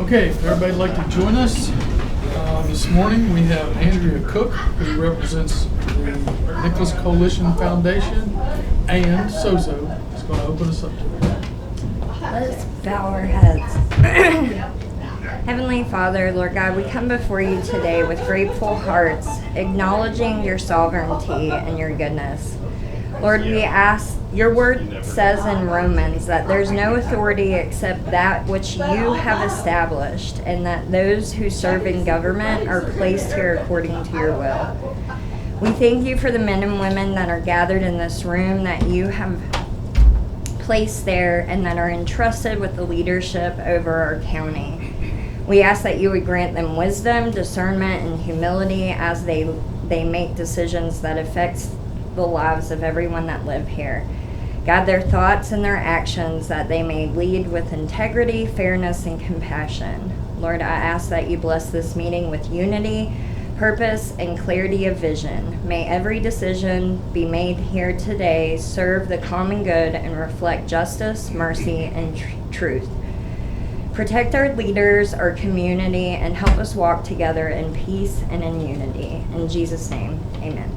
Okay, if everybody'd like to join us, this morning we have Andrea Cook, who represents the Nicholas Coalition Foundation, and Sozo is going to open us up today. Let's bow our heads. Heavenly Father, Lord God, we come before you today with grateful hearts, acknowledging your sovereignty and your goodness. Lord, we ask, your word says in Romans that there's no authority except that which you have established, and that those who serve in government are placed here according to your will. We thank you for the men and women that are gathered in this room that you have placed there and that are entrusted with the leadership over our county. We ask that you would grant them wisdom, discernment, and humility as they make decisions that affect the lives of everyone that live here. Guide their thoughts and their actions that they may lead with integrity, fairness, and compassion. Lord, I ask that you bless this meeting with unity, purpose, and clarity of vision. May every decision be made here today serve the common good and reflect justice, mercy, and truth. Protect our leaders, our community, and help us walk together in peace and in unity. In Jesus' name, amen.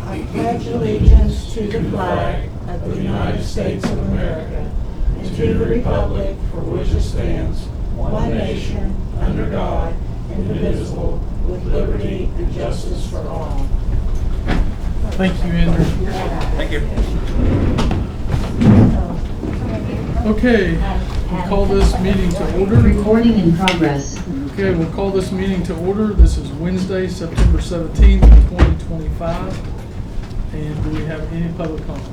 I pledge allegiance to the flag of the United States of America and to the republic for which it stands, one nation, under God, indivisible, with liberty and justice for all. Thank you, Andrew. Thank you. Okay, we'll call this meeting to order. Recording in progress. Okay, we'll call this meeting to order. This is Wednesday, September 17th, 2025. And do we have any public comment?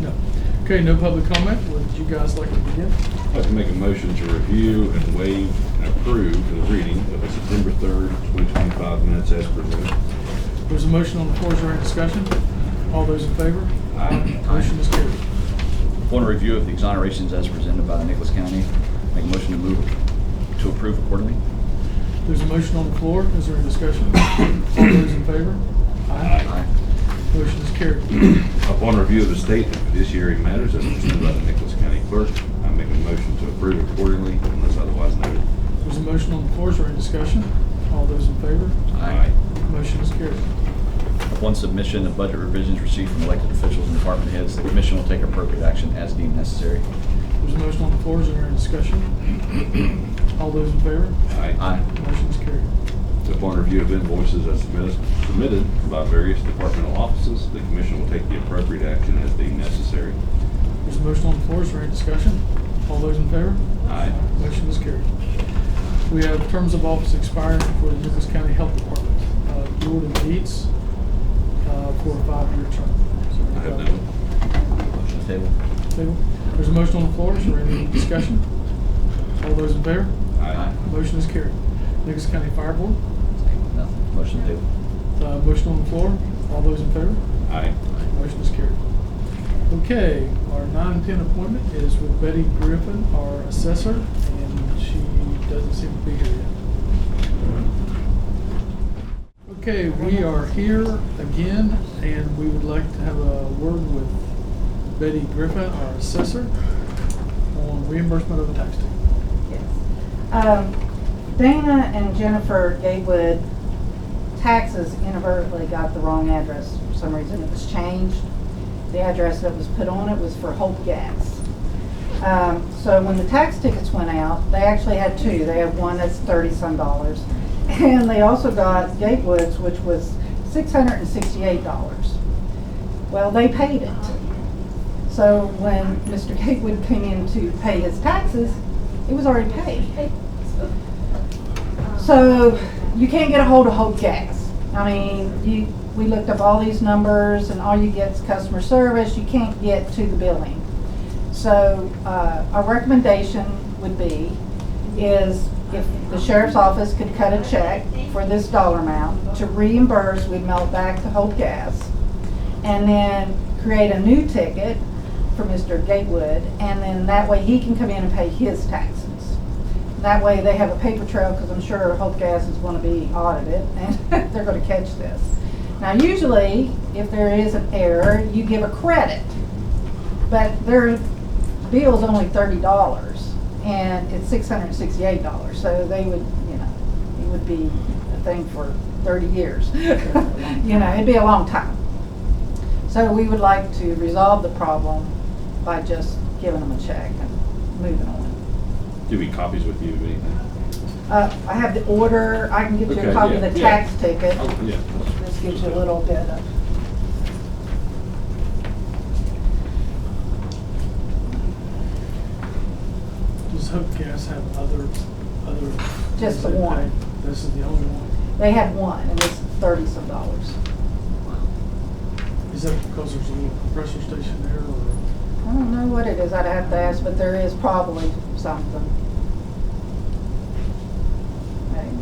No. Okay, no public comment. Would you guys like to begin? I'd like to make a motion to review and waive and approve the reading of the September 3rd, 2025 minutes as presented. There's a motion on the floor. Is there any discussion? All those in favor? Aye. Motion is carried. Upon review of the exonerations as presented by Nicholas County, make a motion to move to approve accordingly. There's a motion on the floor. Is there any discussion? All those in favor? Aye. Motion is carried. Upon review of the state and fiduciary matters as presented by the Nicholas County Clerk, I make a motion to approve accordingly unless otherwise noted. There's a motion on the floor. Is there any discussion? All those in favor? Aye. Motion is carried. Upon submission of budget revisions received from elected officials and department heads, the commission will take appropriate action as deemed necessary. There's a motion on the floor. Is there any discussion? All those in favor? Aye. Motion is carried. Upon review of invoices as submitted by various departmental offices, the commission will take the appropriate action as deemed necessary. There's a motion on the floor. Is there any discussion? All those in favor? Aye. Motion is carried. We have terms of office expiring for the Nicholas County Health Department. Jordan Yates for a 5-year term. I have none. Motion to table. Table. There's a motion on the floor. Is there any discussion? All those in favor? Aye. Motion is carried. Nicholas County Fire Board. Nothing. Motion to table. Motion on the floor. All those in favor? Aye. Motion is carried. Okay, our 9-10 appointment is with Betty Griffin, our assessor, and she doesn't seem to be here yet. Okay, we are here again, and we would like to have a word with Betty Griffin, our assessor, on reimbursement of a tax ticket. Yes. Dana and Jennifer Gatewood taxes inadvertently got the wrong address. For some reason it was changed. The address that was put on it was for Hope Gas. So when the tax tickets went out, they actually had two. They had one that's $30-some, and they also got Gatewood's, which was $668. Well, they paid it. So when Mr. Gatewood came in to pay his taxes, it was already paid. So you can't get a hold of Hope Gas. I mean, we looked up all these numbers, and all you get is customer service. You can't get to the billing. So our recommendation would be is if the sheriff's office could cut a check for this dollar amount to reimburse, we'd mail it back to Hope Gas, and then create a new ticket for Mr. Gatewood, and then that way he can come in and pay his taxes. That way they have a paper trail, because I'm sure Hope Gas is going to be audited, and they're going to catch this. Now, usually, if there is an error, you give a credit, but their bill's only $30, and it's $668, so they would, it would be a thing for 30 years. It'd be a long time. So we would like to resolve the problem by just giving them a check and moving on. Do we copies with you of anything? I have the order, I can get you Okay, a copy yeah, of the yeah. tax ticket. Oh, yeah. This gives you a little bit of, Does Hope Gas have other? Just the they one. pay? This is the only one? they had one, and it's $30-some. Is that because there's a little compressor station there, or? I don't know what it is, I'd have to ask, but there is probably something. And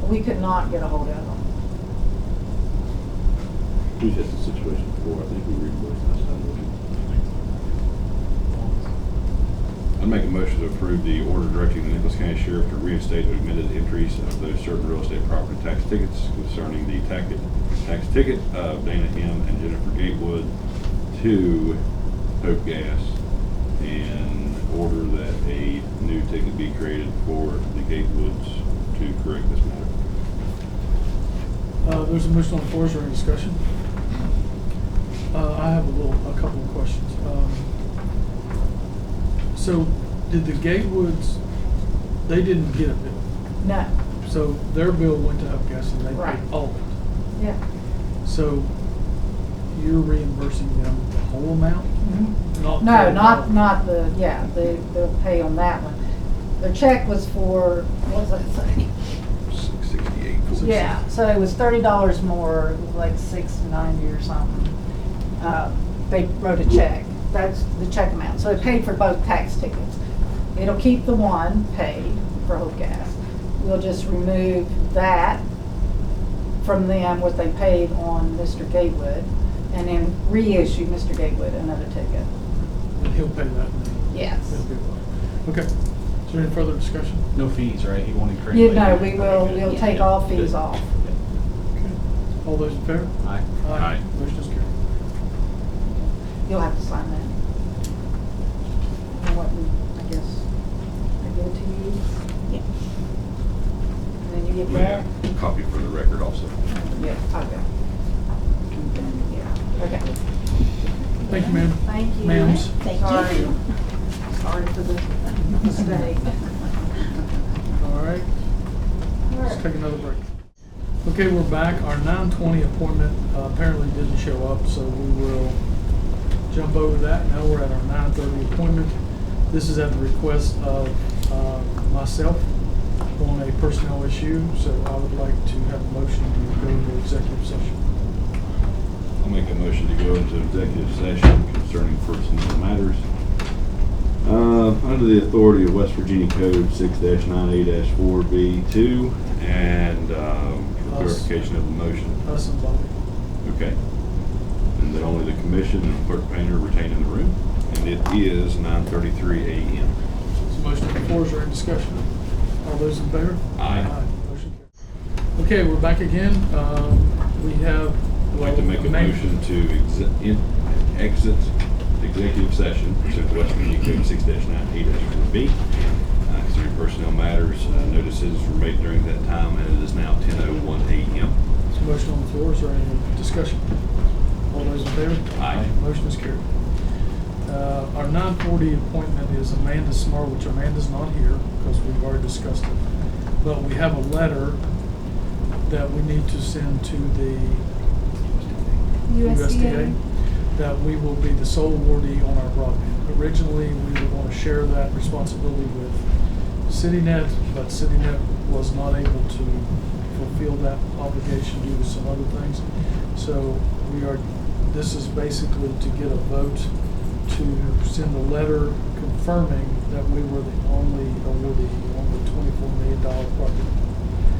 we could not get a hold of them. We've had this situation before, I think we reimbursed last time. I'd make a motion to approve the order directing the Nicholas County Sheriff to reinstate the admitted entries of those certain real estate property tax tickets concerning the tax ticket of Dana M. and Jennifer Gatewood to Hope Gas, and order that a new ticket be created for the Gatewoods to correct this matter. There's a motion on the floor, is there any discussion? I have a couple of questions. So, did the Gatewoods, they didn't get a bill? No, So their bill went to Hope Gas and they Right. paid all of it? yeah. So, you're reimbursing them the whole amount? No, $30? they'll pay on that one. Their check was for, what does that say? 668. Yeah, so it was $30 more, like $690 or something. They wrote a check. That's the check amount. So it paid for both tax tickets. It'll keep the one paid for Hope Gas. We'll just remove that from them, what they paid on Mr. Gatewood, and then reissue Mr. Gatewood another ticket. And he'll pay that? Yes. He'll pay that. Okay. Is there any further discussion? No fees, right? He won't incur. We'll take all fees off. Okay. All those in favor? Aye. Aye. Motion is carried. You'll have to sign that. And what, I guess, I give it to you? Yeah. And then you get that? Yeah, copy for the record also. Yeah, okay. And then, yeah, okay. Thank you, ma'am. Thank you. Ma'ams. Sorry. Sorry for the mistake. All right. Let's take another break. Okay, we're back. Our 9:20 appointment apparently didn't show up, so we will jump over that. Now we're at our 9:30 appointment. This is at the request of myself on a personnel issue, so I would like to have a motion to go into executive session. I'll make a motion to go into executive session concerning personnel matters. Under the authority of West Virginia Code 6-98-4B2, and for clarification of the motion. Us and Bobby. Okay. And that only the commission and Clerk Painter retain in the room. And it is 9:33 a.m. There's a motion on the floor. Is there any discussion? All those in favor? Aye. Motion carried. Okay, we're back again. We have. I'd like to make a motion to exit executive session pursuant to West Virginia Code 6-98-4B. Concerning personnel matters, notices were made during that time, and it is now 10:01 a.m. There's a motion on the floor. Is there any discussion? All those in favor? Aye. Motion is carried. Our 9:40 appointment is Amanda Smart, which Amanda's not here because we've already discussed it. But we have a letter that we need to send to the USDA that we will be the sole awardee on our broadband. Originally, we were going to share that responsibility with CityNet, but CityNet was not able to fulfill that obligation due to some other things. So this is basically to get a vote to send a letter confirming that we were the only awardee on the $24 million project.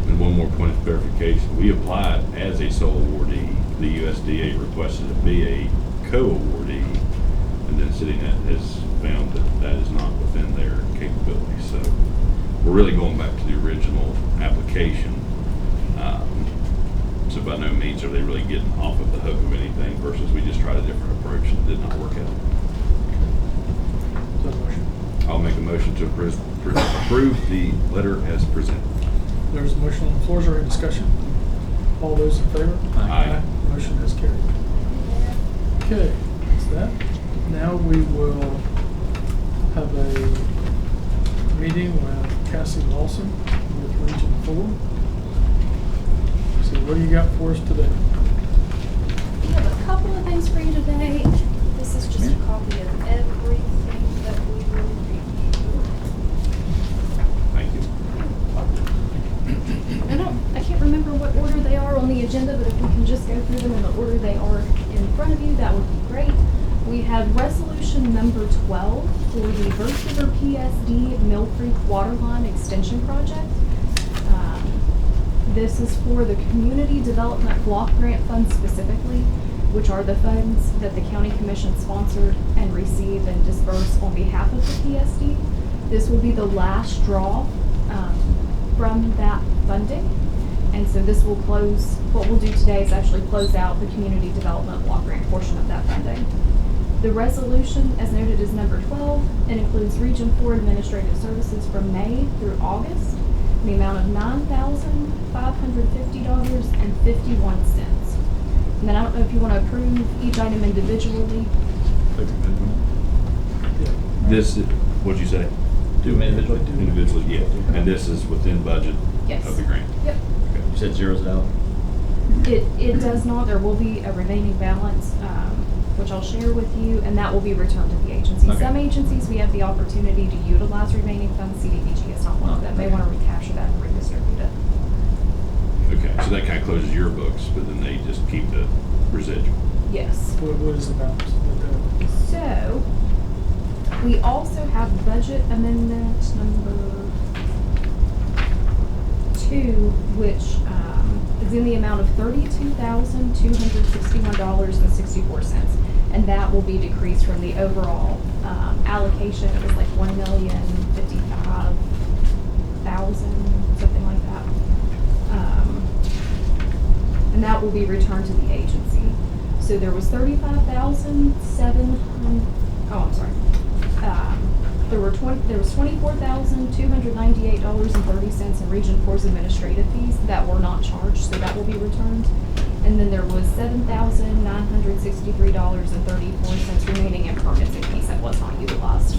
And one more point of clarification, we applied as a sole awardee. The USDA requested to be a co-awardee, and then CityNet has found that that is not within their capabilities. So we're really going back to the original application. So by no means are they really getting off of the hook of anything versus we just tried a different approach and it did not work out. Is that a motion? I'll make a motion to approve the letter as presented. There's a motion on the floor. Is there any discussion? All those in favor? Aye. Motion is carried. Okay, that's that. Now we will have a meeting with Cassie Lawson with Region 4. So what do you got for us today? We have a couple of things for you today. This is just a copy of everything that we will review. Thank you. I can't remember what order they are on the agenda, but if we can just go through them in the order they are in front of you, that would be great. We have resolution number 12 for the Birch River PSD Mill Creek Waterline Extension Project. This is for the Community Development Block Grant Fund specifically, which are the funds that the County Commission sponsored and receive and disperse on behalf of the PSD. This will be the last draw from that funding. And so this will close, what we'll do today is actually close out the Community Development Block Grant portion of that funding. The resolution, as noted, is number 12 and includes Region 4 administrative services from May through August, in the amount of $9,550.51. And then I don't know if you want to approve each item individually. This, what'd you say? Do them individually? Individually, yeah. And this is within budget Yes. of the grant? Yep. You said zeros it out? It does not. There will be a remaining balance, which I'll share with you, and that will be returned to the agency. Okay. Some agencies, we have the opportunity to utilize remaining funds. CDBG is not one of them. They want to recapture that and redistribute it. Okay, so that kind of closes your books, but then they just keep the residual. Yes. What is the balance? So, we also have budget amendment number 2, which is in the amount of $32,261.64. And that will be decreased from the overall allocation. It was like $1,055,000, something like that. And that will be returned to the agency. So there was $35,700. Oh, I'm sorry. There was $24,298.30 in Region 4's administrative fees that were not charged, so that will be returned. And then there was $7,963.34 remaining in permits and fees that was not utilized.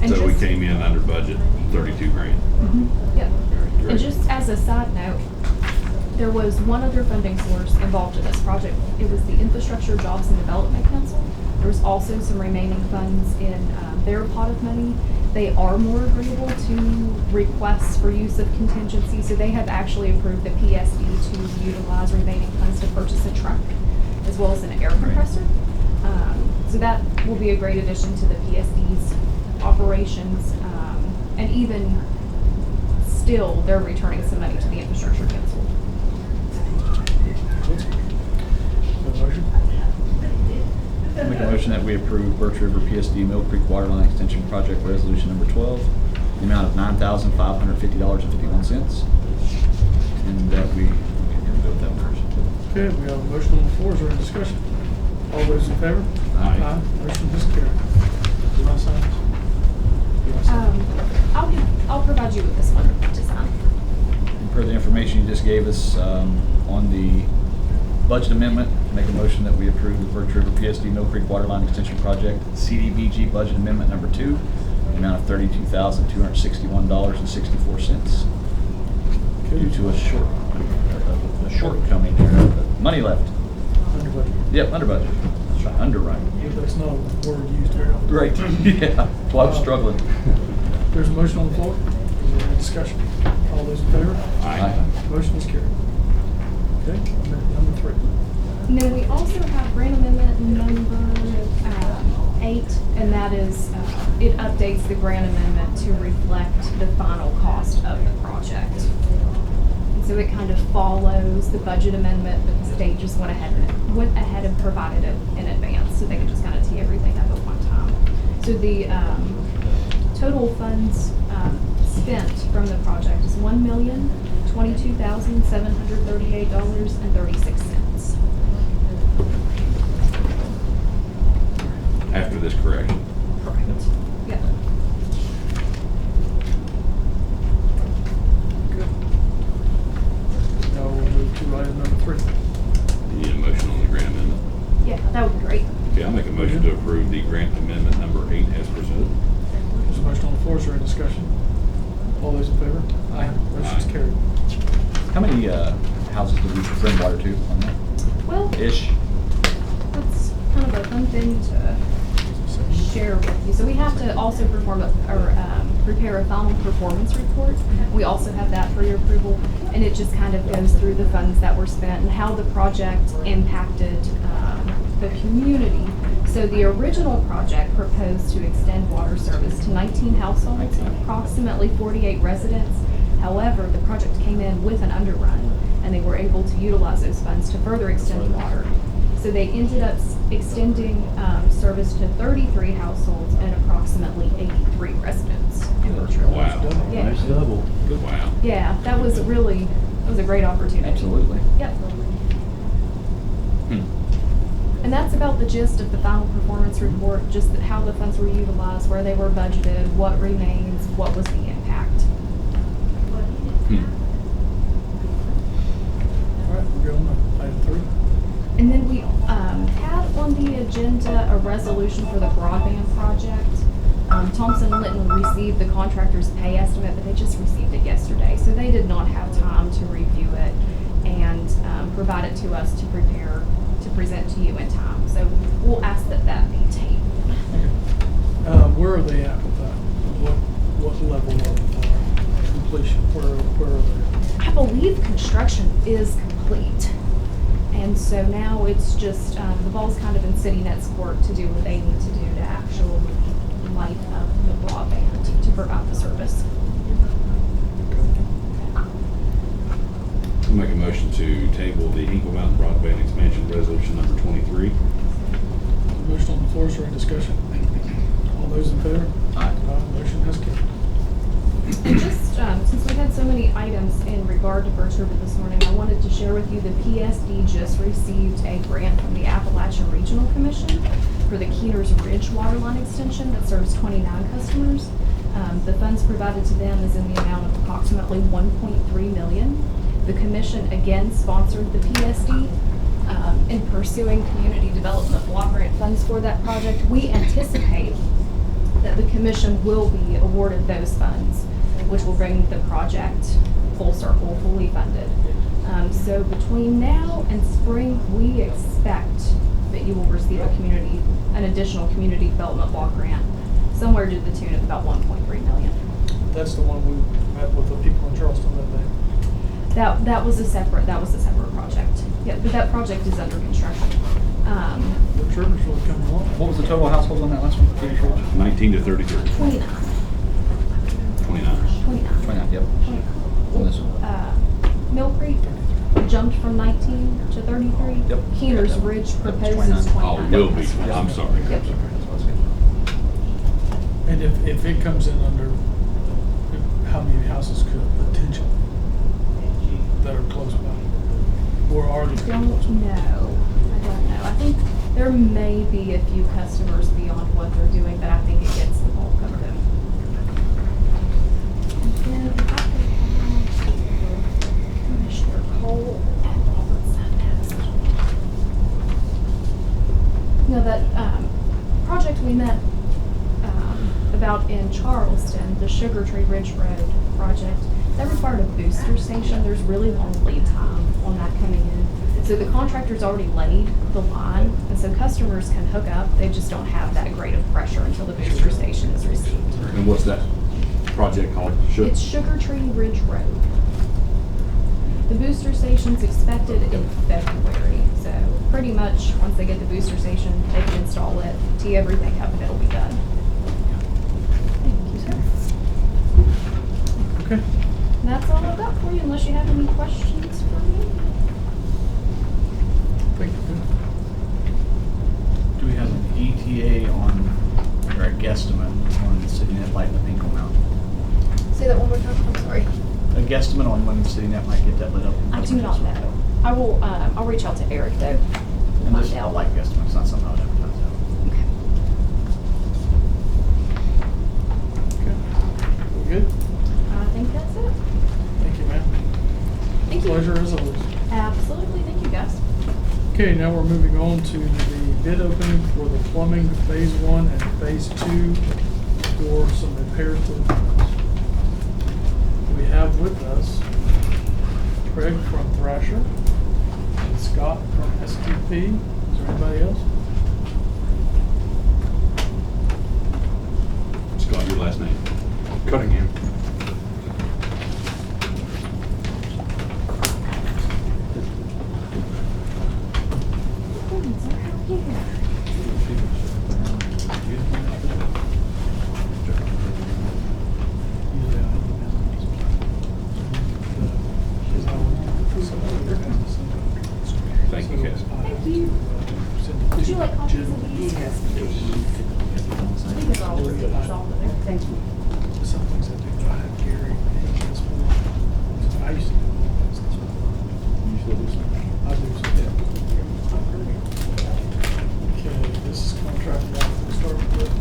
And So we just- came in under budget, 32 grand. Yep. Great. And just as a side note, there was one other funding source involved in this project. It was the Infrastructure Jobs and Development Council. There was also some remaining funds in their pot of money. They are more agreeable to requests for use of contingency, so they have actually approved the PSD to utilize remaining funds to purchase a truck as well as an air compressor. So that will be a great addition to the PSD's operations. And even still, they're returning some money to the Infrastructure Council. Motion? Make a motion that we approve Birch River PSD Mill Creek Waterline Extension Project Resolution number 12, the amount of $9,550.51. And that we can go with that first. Okay, we have a motion on the floor. Is there any discussion? All those in favor? Aye. Motion is carried. Do I sign this? Do I sign it? I'll provide you with this one to sign. And per the information you just gave us on the budget amendment, make a motion that we approve the Birch River PSD Mill Creek Waterline Extension Project CDBG budget amendment number 2, the amount of $32,261.64 due to a shortcoming here. Money left. Under budget. Yep, under budget. That's right, underwriting. That's not a word used very often. Right. Yeah. Well, I was struggling. There's a motion on the floor. Is there any discussion? All those in favor? Aye. Motion is carried. Okay, number 3. And then we also have grant amendment number 8, and that is, it updates the grant amendment to reflect the final cost of the project. And so it kind of follows the budget amendment because they just went ahead and provided it in advance, so they could just kind of tee everything up at one time. So the total funds spent from the project is $1,022,738.36. After this correction. Correct. Yep. Good. Now we'll move to item number 3. You need a motion on the grant amendment. Yeah, that would be great. Okay, I'll make a motion to approve the grant amendment number 8 as presented. There's a motion on the floor, is there any discussion? All those in favor? Aye. Motion's Aye. carried. How many houses do we bring water to on that? Well, Ish? that's kind of a fun thing to share with you. So we have to also prepare a final performance report. We also have that for your approval, and it just kind of goes through the funds that were spent and how the project impacted the community. So the original project proposed to extend water service to 19 households, approximately 48 residents. However, the project came in with an underrun, and they were able to utilize those funds to further extend water. So they ended up extending service to 33 households and approximately 83 residents in Birch River. Wow. Yeah. Nice double. Wow. Yeah, that was a great opportunity. Absolutely. Yep. Hmm. And that's about the gist of the final performance report, just how the funds were utilized, where they were budgeted, what remains, what was the impact. Hmm. All right, we're going to item 3. And then we had on the agenda a resolution for the broadband project. Thompson Litton received the contractor's pay estimate, but they just received it yesterday. So they did not have time to review it and provide it to us to prepare to present to you in time. So we'll ask that that be tabled. Where are they at with that? What level of completion? Where are they? I believe construction is complete. And so now it's just, the ball's kind of in CityNet's court to do what they need to do to actually light up the broadband to provide the service. I'll make a motion to table the Hinkle Mountain Broadband Expansion Resolution number 23. Motion on the floor, is there any discussion? All those in favor? Aye. Motion has carried. And just, since we had so many items in regard to Birch River this morning, I wanted to share with you the PSD just received a grant from the Appalachian Regional Commission for the Keeners Ridge Waterline Extension that serves 29 customers. The funds provided to them is in the amount of approximately $1.3 million. The commission again sponsored the PSD in pursuing community development block grant funds for that project. We anticipate that the commission will be awarded those funds, which will bring the project full circle, fully funded. So between now and spring, we expect that you will receive an additional community development block grant, somewhere to the tune of about $1.3 million. That's the one we met with the people in Charleston that day. That was a separate project. Yeah, but that project is under construction. Birch River's really coming along. What was the total households on that last one? 19 to 33. 29. 29. 29, yep. On this one. Mill Creek jumped from 19 to 33. Yep. Keeners Ridge Yep, proposes 29. 29. Oh, will be. I'm sorry. Yep. And if it comes in under, how many houses could potentially that are close by? Or are they Don't close by? know. I don't know. I think there may be a few customers beyond what they're doing, but I think it gets the bulk of them. And then I could have Commissioner Cole and Robertson. Now that project we met about in Charleston, the Sugar Tree Ridge Road project, that required a booster station. There's really long lead time on that coming in. So the contractor's already laid the line, and so customers can hook up. They just don't have that grade of pressure until the booster station is received. And what's that project called? It's Sugar Tree Ridge Road. The booster station's expected in February, so pretty much once they get the booster station, they can install it, tee everything up, and it'll be done. Thank you, sir. Okay. And that's all I've got for you, unless you have any questions for me. Thank you. Do we have an ETA on, or a guesstimate on the city net light in the Pinko Mountain? Say that one more time, I'm sorry. A guesstimate on when the city net might get that lit up? I do not know. I will, I'll reach out to Eric though. We'll And this is find a out. light guesstimate, it's not something I would advertise out. Okay. Okay. We good? I think that's it. Thank you, ma'am. Thank you. Pleasure as always. Absolutely, thank you guys. Okay, now we're moving on to the bid opening for the plumbing phase 1 and phase 2 for some repairs to the house. We have with us Craig from Thrasher and Scott from STP. Is there anybody else? Scott, your last name? Cunningham. Thank you, Cassie. Thank you. Would you like copies of these? I think it's all, it's all in there. Thank you. Some things I do, I have Gary, he does for, I used to do all that stuff. You still do some? I do some, yeah. Okay, this is contract one, we'll start with.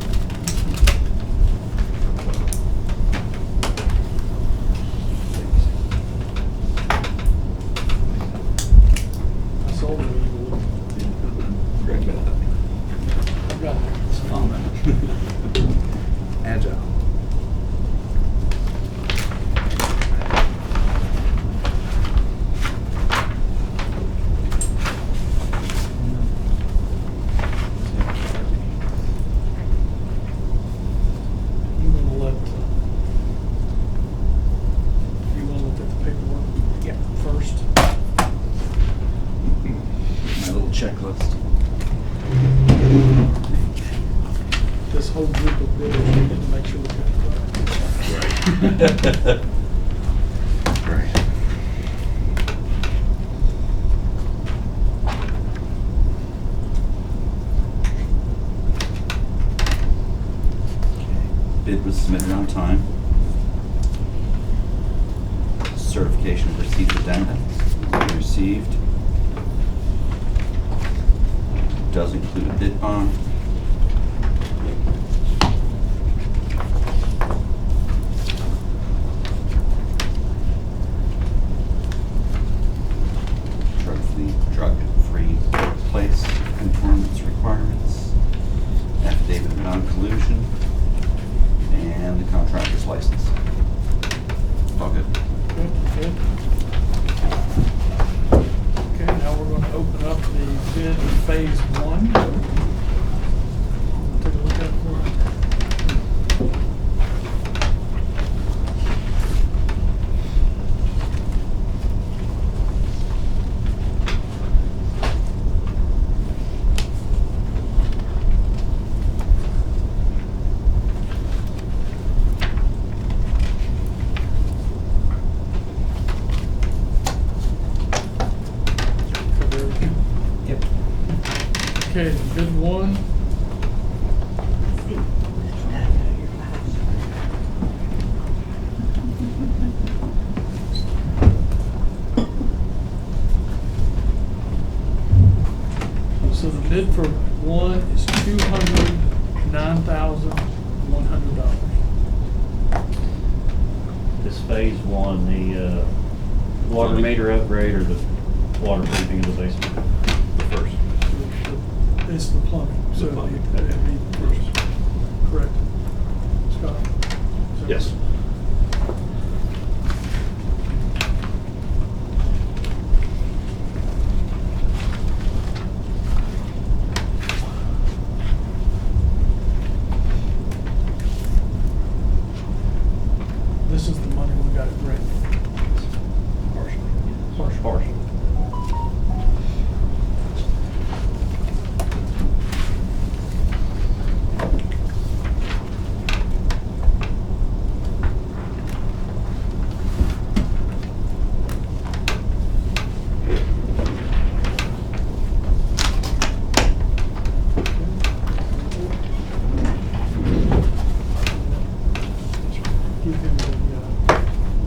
I sold it, Great job. I've got it. Agile. You wanna let, you wanna look at the paperwork? Yeah. First. My little checklist. This whole group of bidders, we need to make sure we got it right. Right. Bid was submitted on time. Certification of receipt addenda will be received. Does include a bid bond. Drug-free workplace conformance requirements. Affidavit of non-collusion. And the contractor's license. All good. Good, good. Okay, now we're gonna open up the bid phase 1. Take a look at it for us. Cover everything. Yep. Okay, bid 1. So the bid for 1 is $209,100. This phase 1, the water meter upgrade or the waterproofing of the basement? The first. It's the plumbing, so The plumbing. it'd be first. Correct. Scott? Is that Yes. right? This is the money we got at grant. Partially. Partial. we can,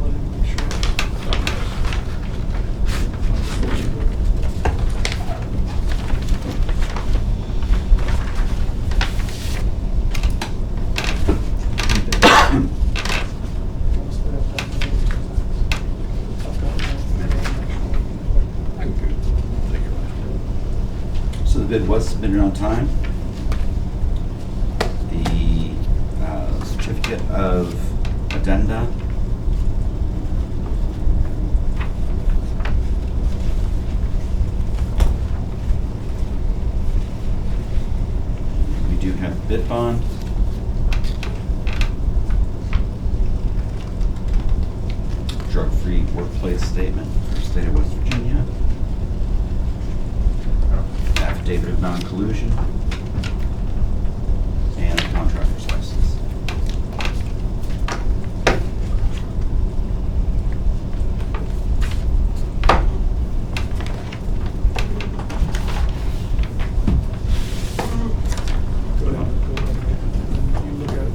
let him make sure. I can go. Take your last. So the bid was submitted on time. The certificate of addenda. We do have bid bond. Drug-free workplace statement for the state of West Virginia. Affidavit of non-collusion. And the contractor's license. Go ahead. You look at it.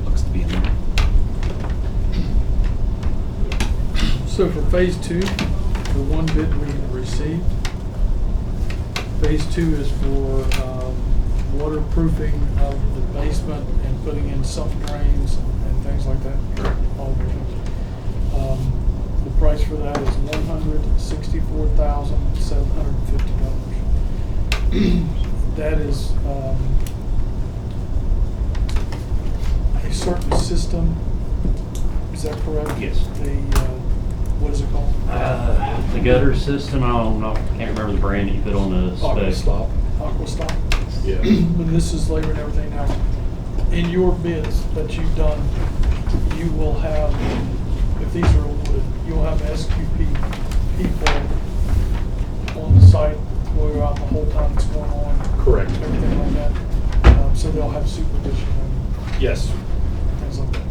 Looks to be in there. So for phase two, the one bid we received, phase two is for waterproofing of the basement and putting in sump drains and things like that. All the things. The price for that is $164,750. That is a certain system. Is that correct? Yes. The what is it called? The gutter system, I don't know, can't remember the brand that you put on the spec. Aquastop. Yeah. But this is labor and everything now. In your bids that you've done, you will have, if these are awarded, you'll have SQP people on the site throughout the whole time it's going on. Correct. Everything like that. So they'll have supervision and Yes. things like that.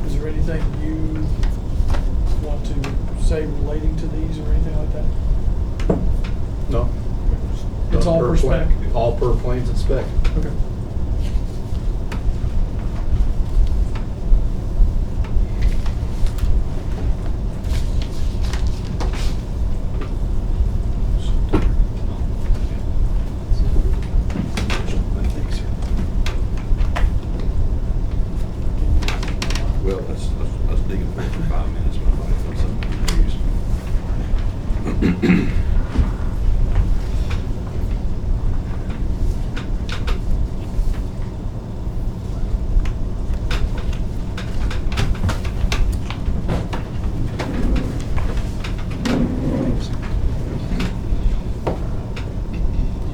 Is there anything you want to say relating to these or anything like that? No. It's all per spec? All per plans and spec. Okay. Well, let's dig in for 5 minutes, but I might find something to use. Do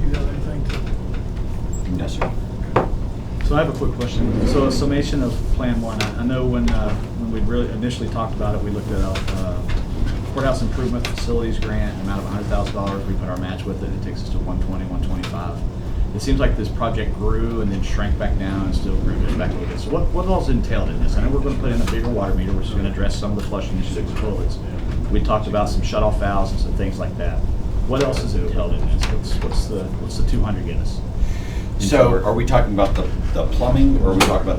you have anything to? No, sir. So I have a quick question. So a summation of Plan 1, I know when we really initially talked about it, we looked at a courthouse improvement facilities grant, amount of $100,000. We put our match with it. It takes us to 120, 125. It seems like this project grew and then shrank back down and still grew back a little bit. So what all's entailed in this? I know we're going to put in a bigger water meter, which is going to address some of the flushing issues with toilets. We talked about some shut-off valves and some things like that. What else is entailed in this? What's the 200 get us? So are we talking about the plumbing, or are we talking about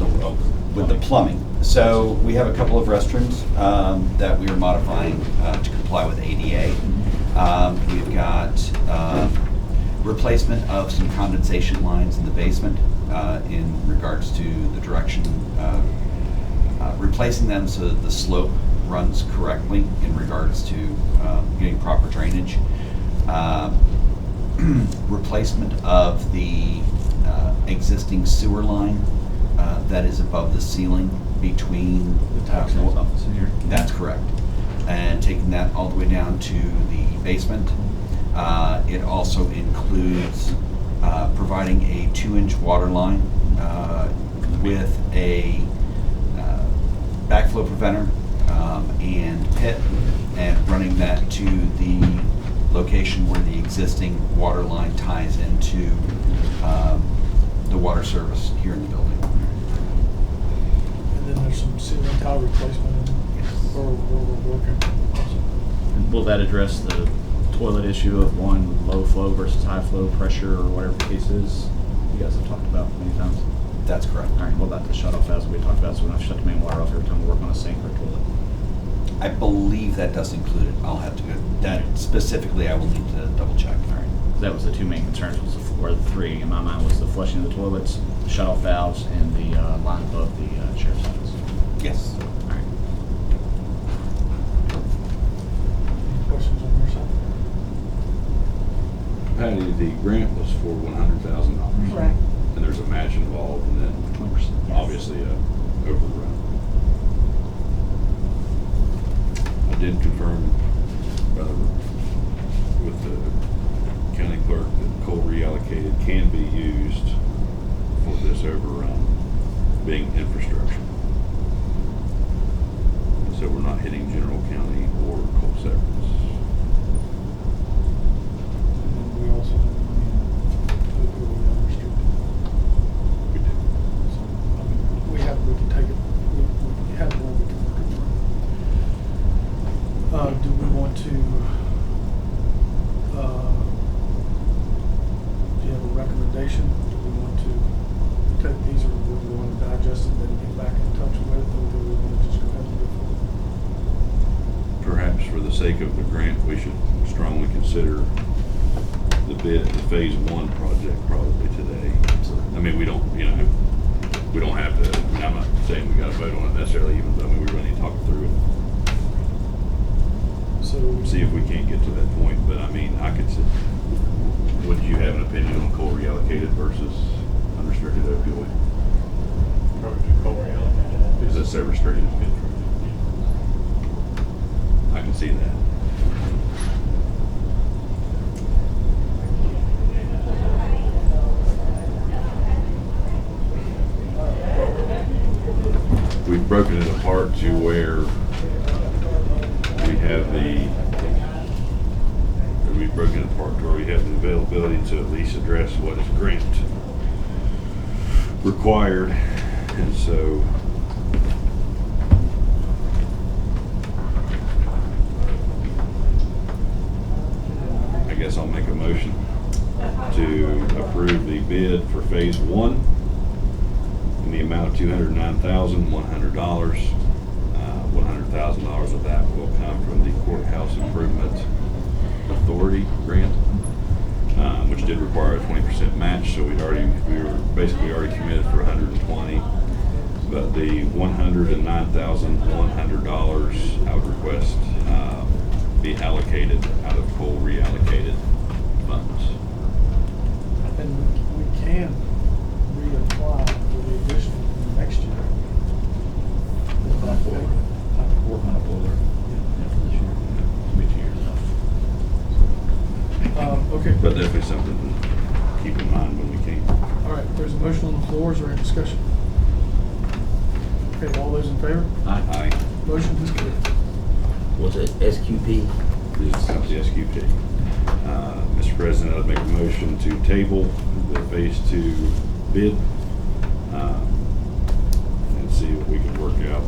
with the plumbing? So we have a couple of restrooms that we are modifying to comply with ADA. We've got replacement of some condensation lines in the basement in regards to the direction, replacing them so that the slope runs correctly in regards to getting proper drainage. Replacement of the existing sewer line that is above the ceiling between. The tax office in here. That's correct. And taking that all the way down to the basement. It also includes providing a 2-inch water line with a backflow preventer and pit, and running that to the location where the existing water line ties into the water service here in the building. And then there's some ceiling tile replacement where we're working. And will that address the toilet issue of one low flow versus high flow pressure or whatever the case is? You guys have talked about many times. That's correct. All right, what about the shut off valves we talked about, so we don't have to shut the main water off every time we work on a sink or a toilet? I believe that does include it. I'll have to go, that specifically I will need to double check. All right, that was the two main concerns, was or the three in my mind, was the flushing of the toilets, the shut off valves, and the line above the sheriff's office. Yes. All right. Questions on your side? Patty, the grant was for $100,000. Correct. And there's a match involved, and then 100%. obviously a overrun. I did confirm with the county clerk that coal reallocated can be used for this overrun, being infrastructure. So we're not hitting general county or coal severance. And then we also have money in opioid unrestricted. We do. So, I mean, we can take it, we have more we can work it through. Do we want to, do you have a recommendation? Do we want to take these, or do we want to digest them and get back in touch with, or do we want to just go ahead and go forward? Perhaps for the sake of the grant, we should strongly consider the bid, the phase 1 project probably today. I mean, we don't have to, I mean, I'm not saying we gotta vote on it necessarily, even though, I mean, we really need to talk through it, So, see if we can't get to that point, but I mean, I could see, would you have an opinion on coal reallocated versus unrestricted opioid? Probably do coal reallocated. Because that's so restricted. I can see that. We've broken it apart to where we've broken it apart to where we have the availability to at least address what is grant required, and so I guess I'll make a motion to approve the bid for phase 1 in the amount of $209,100. $100,000 of that will come from the Courthouse Improvement Authority grant, which did require a 20% match. So we were basically already committed for 120. But the $109,100 I would request be allocated out of coal reallocated funds. and we can reapply for the additional next year. Is that okay? Working on a boiler. Yeah, for this year. It'll be 2 years now. Okay. But definitely something to keep in mind when we can. All right, there's a motion on the floor. Is there any discussion? Okay, all those in favor? Aye. Motion is carried. Was it SQP? This is the SQP. Mr. President, I'd make a motion to table the phase 2 bid and see what we can work out.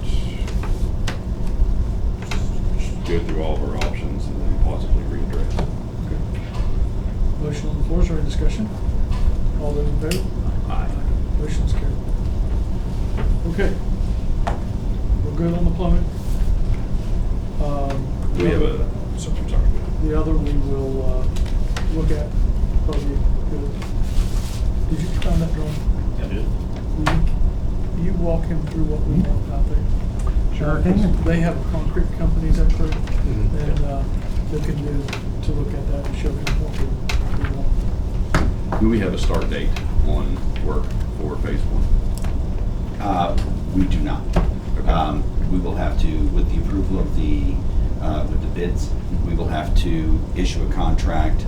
Just go through all of our options and then possibly readdress. Okay. Motion on the floor. Is there any discussion? All those in favor? Aye. Motion is carried. Okay. We're good on the plumbing. We have a, sorry. The other we will look at, probably good. Did you find that drawing? I did. Will you walk him through what we want out there? Sure They have a concrete company's expert, Mhm. and they can do to look at that and show him what we want. Do we have a start date on work for phase 1? We do not. We will have to, with the approval of with the bids, we will have to issue a contract,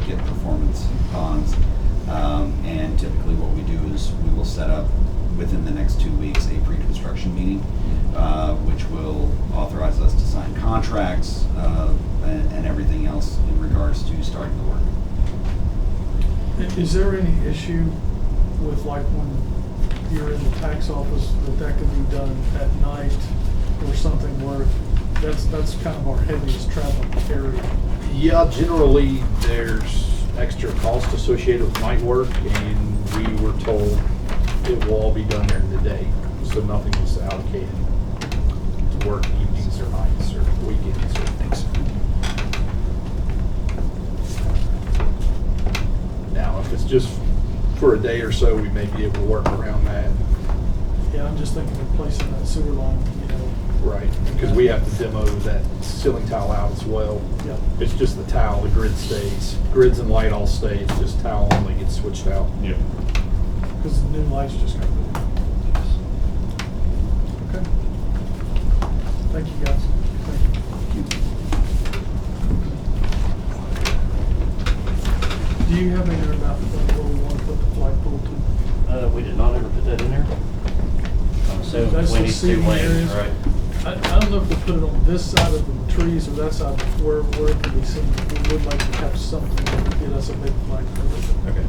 get performance bonds. And typically what we do is we will set up within the next 2 weeks a pre-construction meeting, which will authorize us to sign contracts and everything else in regards to starting the work. Is there any issue with like when you're in the tax office that could be done at night or something where that's kind of our heaviest traveling area? Yeah, generally, there's extra cost associated with night work, and we were told it will all be done during the day, so nothing is allocated to work evenings or nights or weekends or things. Now, if it's just for a day or so, we may be able to work around that. Yeah, I'm just thinking of placing that sewer line, Right, because we have to demo that ceiling tile out as well. Yeah. It's just the tile, the grid stays. Grids and light all stay, it's just tile only gets switched out. Yep. Because the new lights just got put in. Okay. Thank you, guys. Thank you. Do you have any about where we want to put the flagpole to? We did not ever put that in there. So That's we the need seating two lanes, areas. right? I don't know if we put it on this side of the trees or that side, where it can be seen. We would like to have something that would get us a big flagpole. Okay.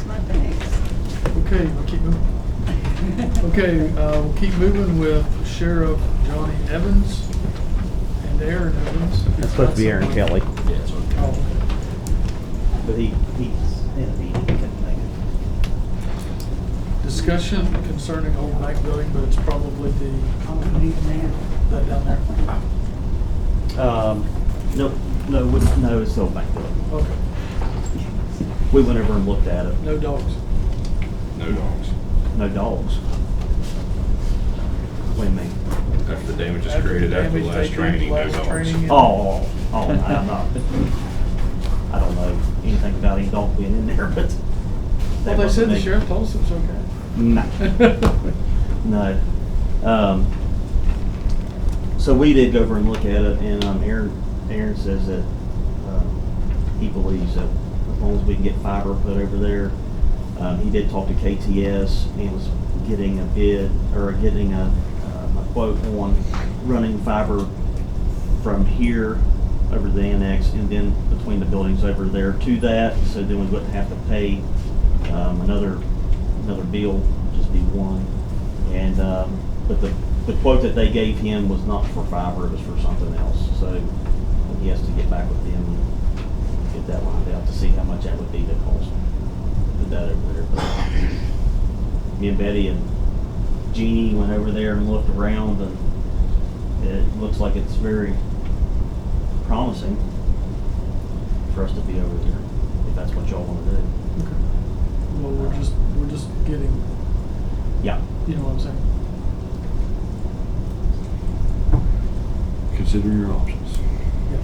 My thanks. Okay, we'll keep moving. Okay, we'll keep moving with Sheriff Johnny Evans and Aaron Evans. That's supposed to be Aaron Kelly, Yeah, so Oh, okay. but he's in a meeting, he couldn't make it. Discussion concerning old bank building, but it's probably that down there. No, it's still back there. Okay, We went over and looked at it. no dogs. No dogs. No dogs. What do you mean? After the damage is created after the Damage last taken, training, no last dogs. training and- Oh, I'm not. I don't know anything about any dog being in there, but. Well, they said the sheriff told us it was No. okay. No. So we did go over and look at it, and Aaron says that he believes that as long as we can get fiber put over there, he did talk to KTS and was getting a bid, or getting a quote on running fiber from here over the annex and then between the buildings over there to that, so then we wouldn't have to pay another bill, just be one. And but the quote that they gave him was not for fiber, it was for something else. So he has to get back with them and get that lined out to see how much that would be to cost. Put that over there. But me and Betty and Jeannie went over there and looked around, and it looks like it's very promising for us to be over there, if that's what y'all want to do. Okay. Well, we're just getting, Yeah. you know what I'm saying? Consider your options. Yeah.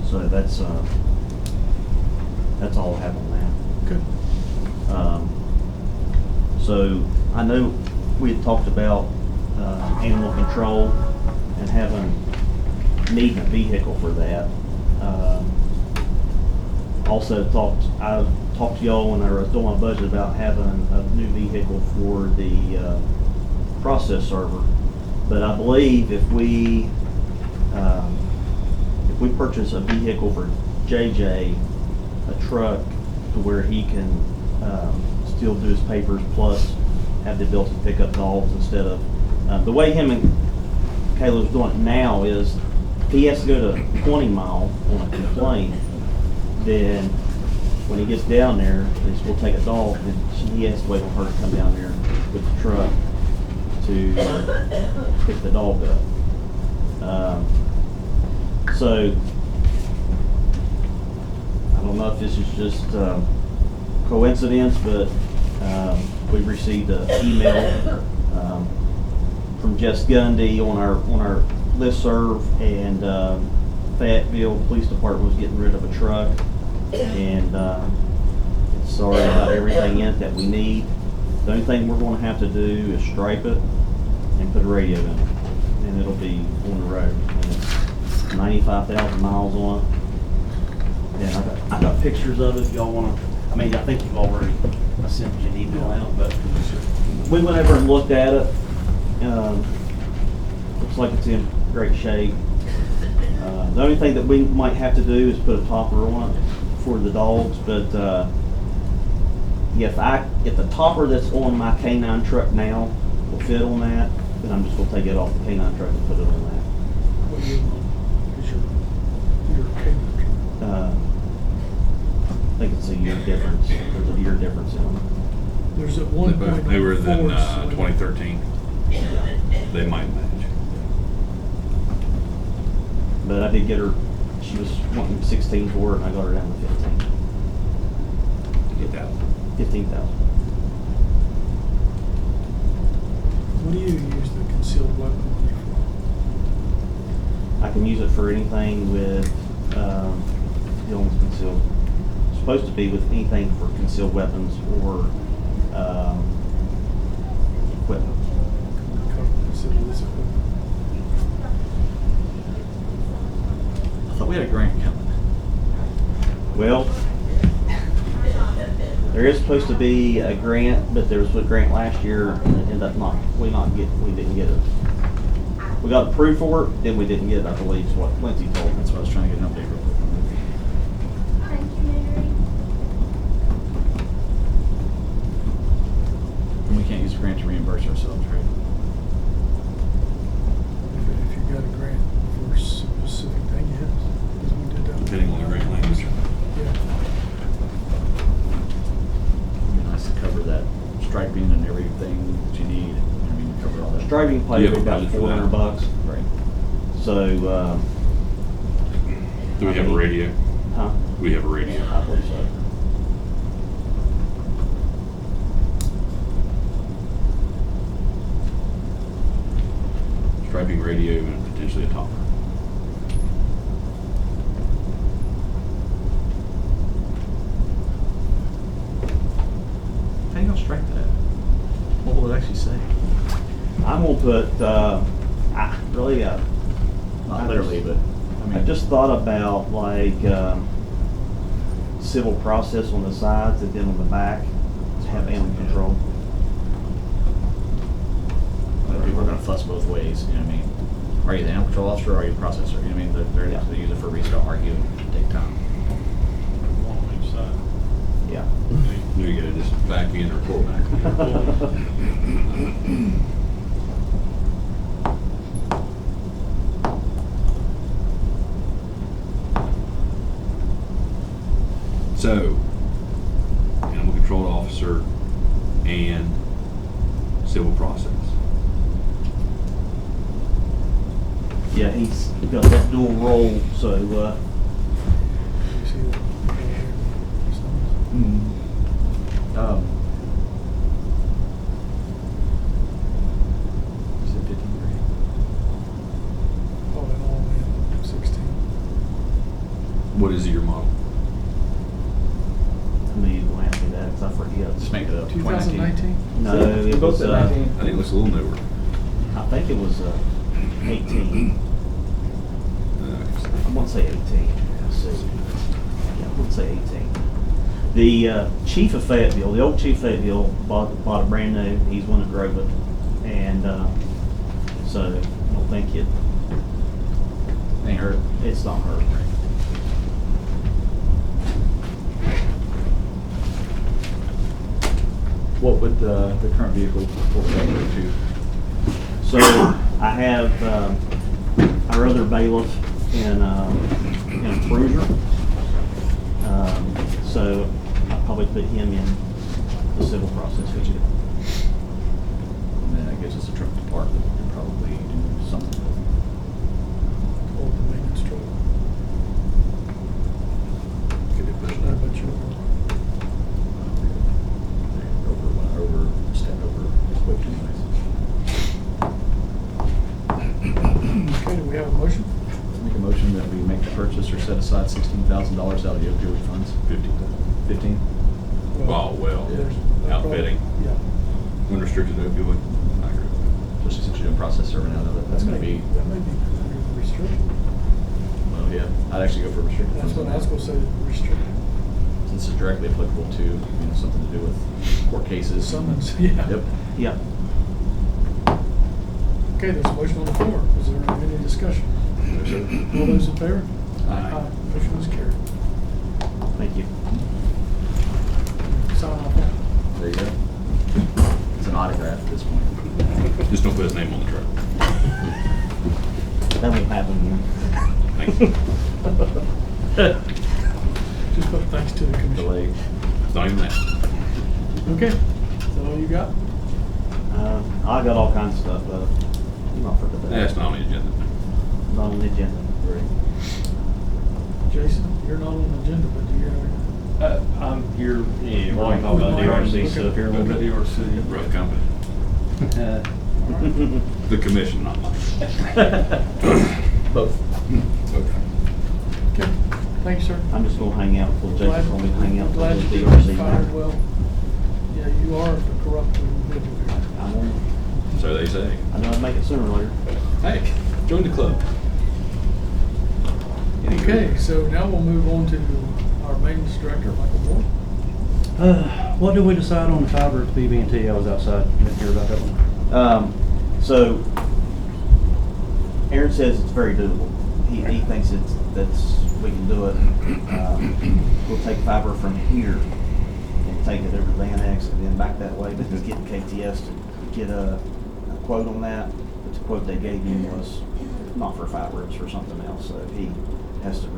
So that's all I have on that. Good. So I know we had talked about animal control and needing a vehicle for that. Also I talked to y'all when I was doing my budget about having a new vehicle for the process server. But I believe if we purchase a vehicle for JJ, a truck to where he can still do his papers plus have the ability to pick up dogs instead of the way him and Caleb's doing it now is he has to go to 20 mile on a complaint. Then when he gets down there, we'll take a dog, and he has to wait on her to come down there with the truck to pick the dog up. So I don't know if this is just coincidence, but we received an email from Jess Gundy on our listserv, and Fayetteville Police Department was getting rid of a truck, and it's sorry about everything in it that we need. The only thing we're going to have to do is stripe it and put a radio in it, and it'll be on the road. And it's 95,000 miles on it. And I got pictures of it if y'all want to. I mean, I think you've already sent you an email out, but we went over and looked at it. Looks like it's in great shape. The only thing that we might have to do is put a topper on it for the dogs, but if the topper that's on my K9 truck now will fit on that, then I'm just gonna take it off the K9 truck and put it on that. What year is your K9 I think it's a year difference. There's a year difference in them. truck? There's at one point. Newer than 4, so- 2013. They might match. But I did get her, she was wanting 16 for it, and I got her down to 15. Get that. 15,000. What do you use the concealed weapon money for? I can use it for anything with, dealing with concealed. It's supposed to be with anything for concealed weapons or, equipment. Consider this equipment. I thought we had a grant coming. Well, there is supposed to be a grant, but there was a grant last year and it ended up we didn't get it. We got approved for it, then we didn't get it, I believe is what Lindsay told me. That's what I was trying to get an update real quick on. And we can't use a grant to reimburse ourselves, right? If you got a grant for a specific thing, yes. 'Cause we did that. Depending on the grant language. Yeah. It'd be nice to cover that striping and everything that you need. I mean, cover all that. Striping Do plate you was have a about budget for that? $400. Right. So, Do we have a radio? huh? Do we have a radio? I believe so. Striping radio and potentially a topper. How you gonna strike that? What will it actually say? I'm gonna put, Not literally, but I I mean. just thought about like, civil process on the sides and then on the back, to have animal control. People are gonna fuss both ways, you know what I mean? Are you the animal control officer or are you the processor? You know what I mean? They use it for a reason to argue and take time. One on each side. Yeah. You gotta just back in or pull back. So, animal control officer and civil process. Yeah, he's got that dual role, so, You see that? You said 15 grand? All in all, man, 16. What is your model? I knew you'd want to ask me that, because I forget. Just make it up. 2019? No, it was, I think it looks a little newer. I think it was, 18. I want to say 18. Let's see. Yeah, I want to say 18. The chief of Fayetteville, the old chief of Fayetteville, bought it brand new. He's the one that drove it, and so I don't think Ain't hurt. it's not hurt. What would the current vehicle, what would that go to? So I have our other bailiff in a cruiser. So I'll probably put him in the civil process with you. And then that gives us a truck to park that we could probably do something with. Hold the maintenance truck. Could be pushed How up. about your? Step over equipped anyways. have a motion? Make a motion that we make the purchase or set aside $16,000 out of the opioid funds. 15? Well, There's- outfitting, Yeah. unrestricted opioid. I agree. Especially since you're doing process serving out of it. That's gonna be, That may be restricted. well, yeah, I'd actually go for restricted That's funds. what I was gonna say, restricted. Since it's directly applicable to, something to do with court cases. Summons, yeah. Yep. Yeah. Okay, there's a motion on the floor. Is there any discussion? No, sir. All those in favor? Aye. Motion is carried. Thank you. Sign off on it. There you go. It's an autograph at this point. Just don't put his name on the truck. That won't happen Thank you. Just put thanks to the commission. Delay. It's not even that. Okay, is that all you got? I got all kinds of stuff, not for today. That's not on the agenda. Not on the agenda. Jason, you're not on the agenda, but do you have? I'm here, yeah, we're gonna talk about DRC stuff here a little bit. Rough company. The commission, not mine. Both. Okay. Okay, thank you, sir. I'm just gonna hang out until Jason's gonna be hanging out Glad until you the did DRC. fired well. Yeah, you are the corrupt individual here. I know, So they say. I know I'd make it sooner or later. Hey, join the club. Okay, so now we'll move on to our maintenance director, Michael Moore. What did we decide on the fiber at BB&T? I was outside, didn't hear about that one. So Aaron says it's very doable. He thinks we can do it. We'll take fiber from here and take it over to Van X and then back that way, but he's getting KTS to get a quote on that. But the quote they gave him was not for fiber, it's for something else. So he has to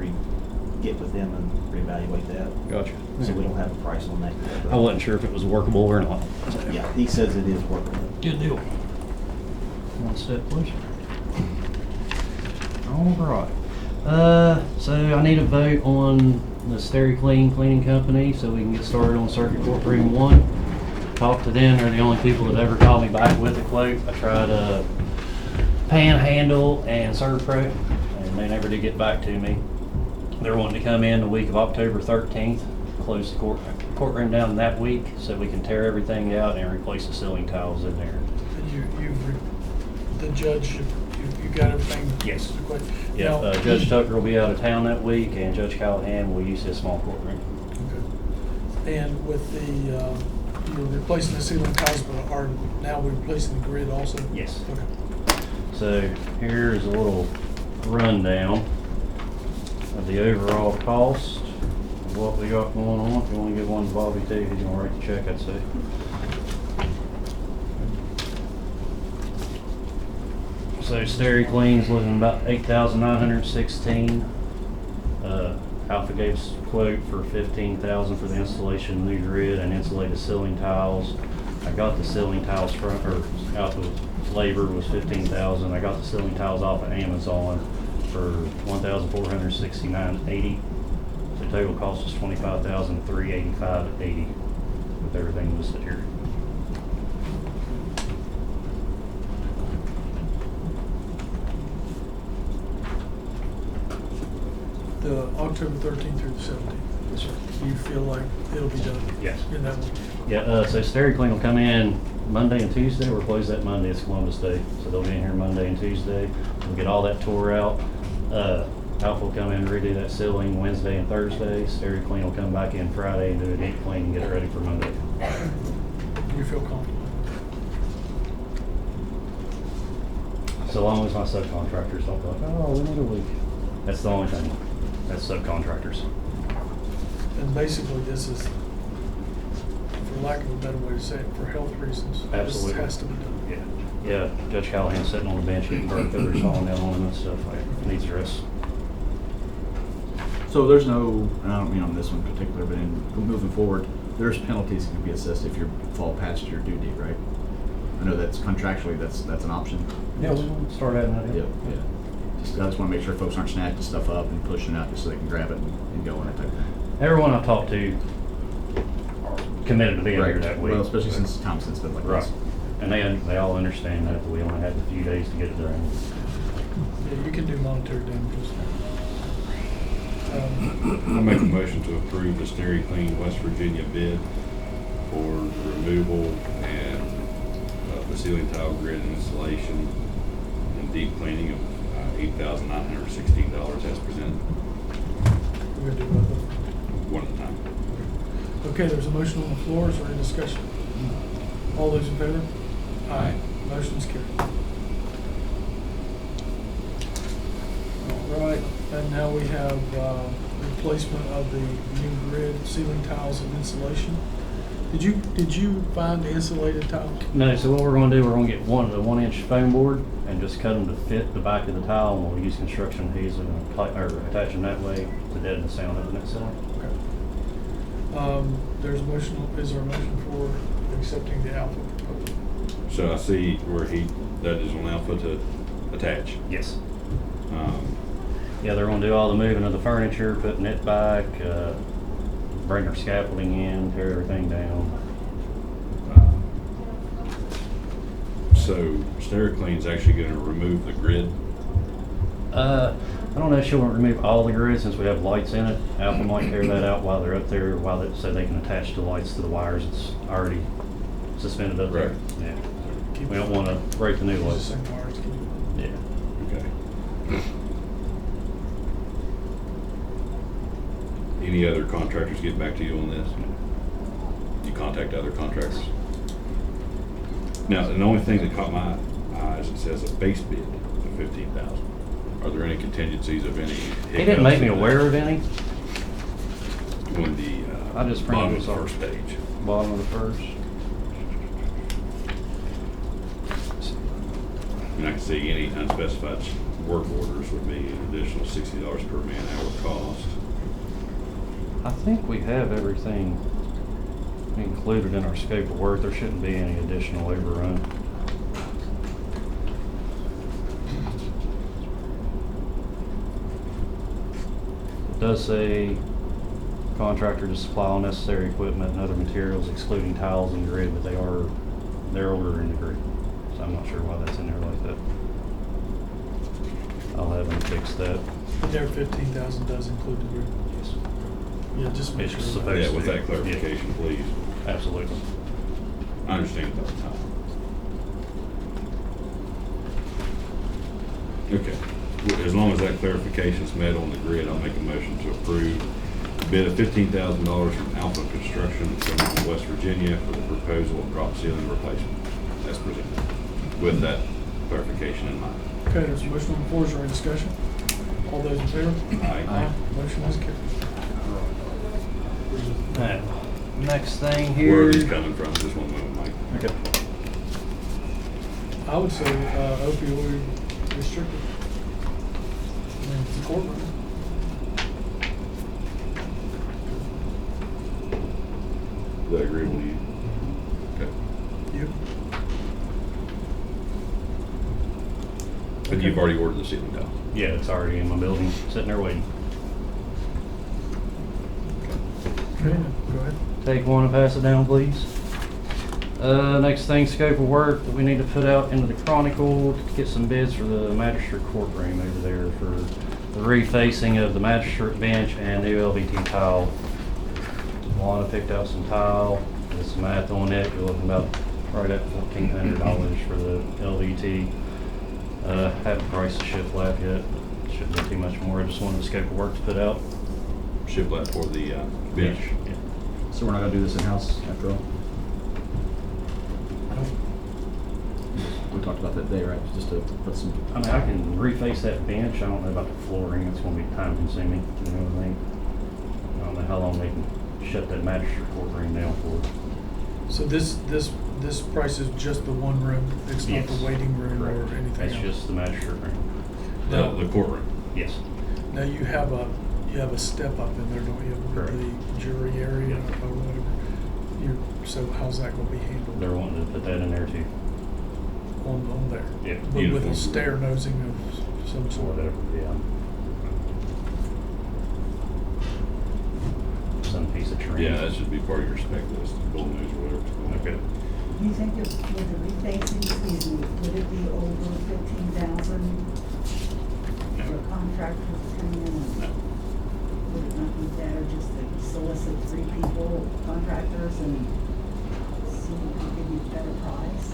get with them and reevaluate that. Gotcha. So we don't have a price on that yet. I wasn't sure if it was workable or not. Yeah, he says it is workable. Good deal. One step, please. All right. So I need a vote on the SteriClean Cleaning Company so we can get started on Circuit Court Room 1. Talked to them, they're the only people that ever called me back with a quote. I tried Panhandle and ServPro, and they never did get back to me. They're wanting to come in the week of October 13th, close the courtroom down that week so we can tear everything out and replace the ceiling tiles in there. The judge, you got everything? Yes. Quick. Yeah, Now- Judge Tucker will be out of town that week, and Judge Callahan will use his small courtroom. Okay. And with you're replacing the ceiling tiles, but are now we're replacing the grid also? Yes. Okay. So here's a little rundown of the overall cost of what we got going on. If you want to give one to Bobby too, he's gonna write the check, I'd say. So SteriClean's looking about $8,916. Alpha gave us a quote for $15,000 for the installation of new grid and insulated ceiling tiles. I got the ceiling tiles Alpha labor was $15,000. I got the ceiling tiles off of Amazon for $1,469.80. So total cost was $25,385.80 with everything listed here. The October 13th through the 17th. Yes, sir. Do you feel like it'll be done? Yes. In that week? Yeah, so SteriClean will come in Monday and Tuesday. We're closed that Monday, it's Columbus Day. So they'll be in here Monday and Tuesday. We'll get all that tore out. Alpha will come in and redo that ceiling Wednesday and Thursday. SteriClean will come back in Friday and do a deep clean and get it ready for Monday. Do you feel comfortable? So long as my subcontractors don't go like, oh, we need a week. That's the only thing. That's subcontractors. And basically this is, for lack of a better way to say it, for health reasons. Absolutely. This has to be done. Yeah, Judge Callahan's sitting on the bench getting burnt over, falling down on him and stuff. Like, needs rest. So there's no, and I don't mean on this one in particular, but in moving forward, there's penalties that can be assessed if you fall past your due date, right? I know that's contractually, that's an option. Yeah, we'll start adding that in. Yep, yeah. I just want to make sure folks aren't snatching stuff up and pushing it out just so they can grab it and go on that type of thing. Everyone I've talked to are committed to being here that week. Well, especially since time sensitive like Right. this. And they all understand that we only had a few days to get it done. Yeah, you can do monetary damages. I'll make a motion to approve the Steri Clean West Virginia bid for the removal and the ceiling tile grid installation and deep cleaning of $8,916 as presented. We're gonna do both of them. One at a time. Okay, there's a motion on the floor. Is there any discussion? All those in favor? Aye. Motion's carried. All right, and now we have replacement of the new grid, ceiling tiles and insulation. Did you find the insulated tile? No, so what we're gonna do, we're gonna get one of the 1-inch foam board and just cut them to fit the back of the tile, and we'll use construction adhesive and attach them that way to deaden the sound of the net ceiling. Okay. There's a motion, is there a motion for accepting the Alpha proposal? So I see where that is on Alpha to attach. Yes. Um, Yeah, they're gonna do all the moving of the furniture, putting it back, bring our scaffolding in, tear everything down. So SteriClean's actually gonna remove the grid. I don't know if she'll remove all the grid since we have lights in it. Alpha might tear that out while they're up there, so they can attach the lights to the wires that's already suspended up there. Right. Yeah. We don't wanna break the new Use the lights. same wires, keep it. Yeah. Okay. Any other contractors get back to you on this? You contact other contractors? Now, the only thing that caught my eyes, it says a base bid of $15,000. Are there any contingencies of any? He didn't make me aware of any. On the I just bottom printed of the this first off. page. Bottom of the first. And I can see any unspecified work orders would be an additional $60 per man hour cost. I think we have everything included in our scope of work. There shouldn't be any additional overrun. It does say contractor to supply all necessary equipment and other materials excluding tiles and grid, but they're ordering the grid. So I'm not sure why that's in there like that. I'll have them fix that. But their 15,000 does include the grid. Yes. Yeah, just make It's sure. supposed Yeah, to with be. that clarification, please. Yeah, absolutely. I understand about the time. Okay, well, as long as that clarification's met on the grid, I'll make a motion to approve bid of $15,000 from Alpha Construction from West Virginia for the proposal of drop ceiling replacement as presented, with that clarification in mind. Okay, there's a motion on the floor. Is there any discussion? All those in favor? Aye. Motion is carried. Alright, next thing Where here. are these coming from? Just one moment, Mike. Okay. I would say opioid restricted. I mean, it's a courtroom. Is that agreeable to you? Okay. You? But you've already ordered the ceiling tile. Yeah, it's already in my building, sitting there waiting. Okay, go ahead. Take one and pass it down, please. Next thing, scope of work that we need to put out into the Chronicle to get some bids for the magistrate courtroom over there for the refacing of the magistrate bench and new LVT tile. Lana picked out some tile, did some math on it, you're looking about right at $1,400 for the LVT. Haven't priced the shiplap yet, shouldn't be too much more, I just wanted the scope of work to put out. Shiplap for the bench. Yeah. So we're not gonna do this in-house after all? We talked about that day, right? Just to put some. I mean, I can reface that bench. I don't know about the flooring. It's gonna be time consuming, you know what I mean? I don't know how long they can shut that magistrate courtroom down for. So this price is just the one room. It's not the Yes. waiting room or Correct. anything It's else. just the magistrate room. The courtroom. Yes. Now you have a step up in there, don't you? With Correct. the jury area Yeah. or whatever. So how's that gonna be handled? They're wanting to put that in there too. On there? Yeah. But with Uniform. a stair nosing of some Or sort. whatever, yeah. Some piece of trim. Yeah, that should be part of your spec list, gold news or whatever it's called. Okay. Do you think if with the refacing, excuse me, would it be over 15,000 contractors come in and would it not be better just to solicit 3 people, contractors, and see who can give you a better price?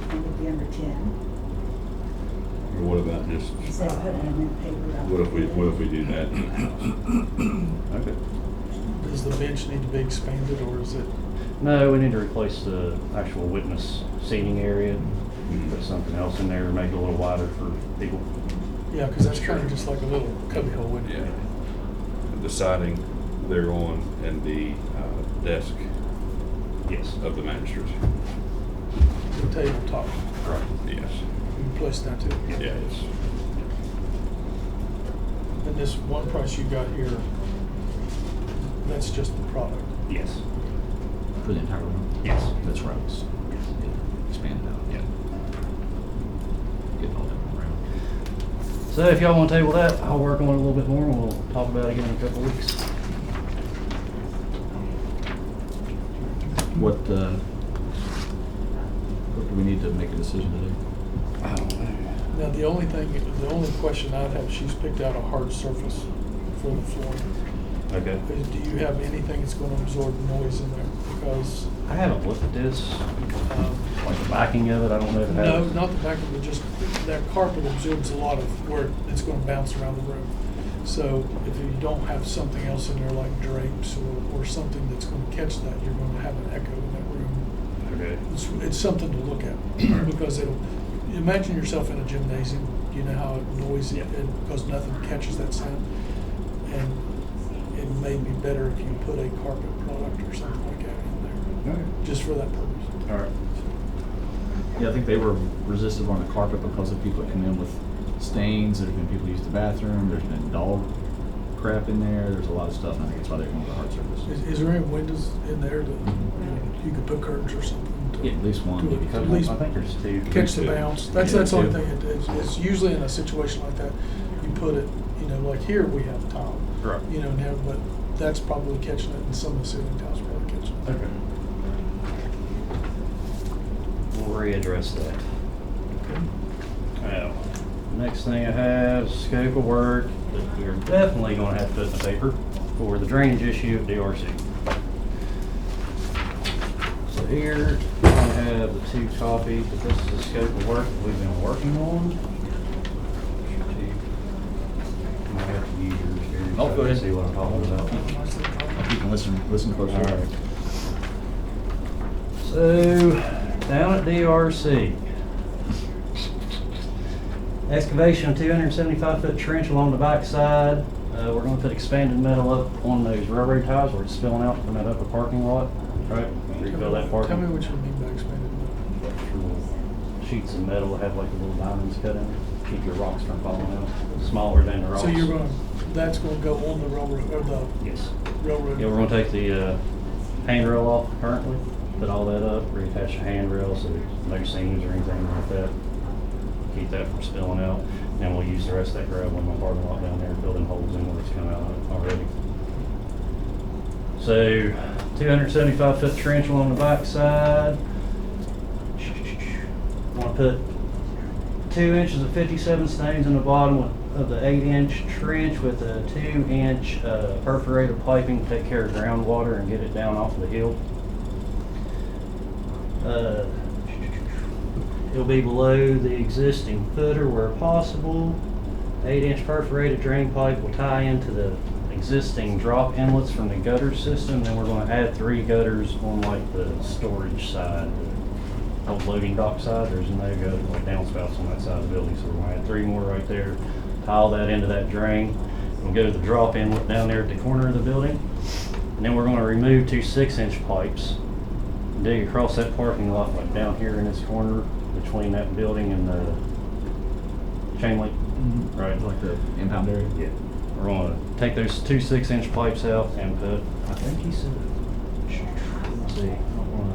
It would be under 10. Or what about just, Instead of putting them in paper. what if we do that in-house? Okay. Does the bench need to be expanded, or is it? No, we need to replace the actual witness seating area, put something else in there, make it a little wider for people. Yeah, because that's kind of just like a little cubby hole, wouldn't it? Yeah. The siding they're on and the desk Yes. of the magistrates. The tabletop, Right. Yes. you place that too. Yeah, it's, And this one price you got here, that's just the product. Yes. For the entire room? Yes. That's right. It's- yeah, expanded out, yeah. Getting all that around. So if y'all want to table that, I'll work on it a little bit more and we'll talk about it again in a couple of weeks. What do we need to make a decision today? I don't know. Now, the only question I'd have, she's picked out a hard surface for the flooring. Okay. Do you have anything that's going to absorb noise in there? Because, I haven't looked at this, like the backing of it, I don't know if it no, has. not the back of it, just that carpet absorbs a lot of where it's going to bounce around the room. So if you don't have something else in there like drapes or something that's going to catch that, you're going to have an echo in that room. Okay. It's something to look at because imagine yourself in a gymnasium. You know how noisy Yep. because nothing catches that sound, and it may be better if you put a carpet product or something like that in there, Okay. just for that purpose. All right. Yeah, I think they were resistive on the carpet because of people that come in with stains. There's been people use the bathroom. There's been dog crap in there. There's a lot of stuff. And I think that's why they're going with the hard surface. Is there any windows in there that you could put curtains or something? To, Yeah, at least one, to maybe at couple. least I think there's two. catch the bounce. That's Yeah, the only two. thing. It's usually in a situation like that, you put it. Like here we have tile. Right. Now, but that's probably catching it, and some of the ceiling tiles probably catching it. Okay. We'll readdress that. Now, next thing I have is scope of work that we're definitely gonna have to put in the paper for the drainage issue at DRC. So here, I have the 2 copies, but this is the scope of work that we've been working on. I might have to use yours here. Oh, go ahead. See what I'm talking about. You can listen closer. All right. So, down at DRC, excavation of 275-foot trench along the backside. We're going to put expanded metal up on those railroad ties where it's spilling out from that upper parking lot. Right? Refill that parking. Tell me what you mean by expanded. Sheets of metal that have like the little diamonds cut in it. Keep your rocks from falling out. Smaller than the rocks. So that's going to go on the railroad or the Yes. railroad. Yeah, we're gonna take the handrail off currently, put all that up, reattach the handrail so there's no seams or anything like that. Keep that from spilling out. And we'll use the rest of that gravel in the parking lot down there, fill them holes in where it's come out already. So 275-foot trench along the backside. Want to put 2 inches of 57 stones in the bottom of the 8-inch trench with a 2-inch perforated piping to take care of groundwater and get it down off the hill. It'll be below the existing footer where possible. 8-inch perforated drain pipe will tie into the existing drop inlets from the gutter system. Then we're going to add 3 gutters on like the storage side. Old loading dock side, there's no gutter, like downspouts on that side of the building, so we're gonna add 3 more right there, tile that into that drain. We'll go to the drop inlet down there at the corner of the building, and then we're gonna remove 2 6-inch pipes, dig across that parking lot, like down here in this corner, between that building and the chain link. Right. Like the impound area? Yeah. We're gonna take those 2 6-inch pipes out and put, I think he said, let's see, I don't wanna,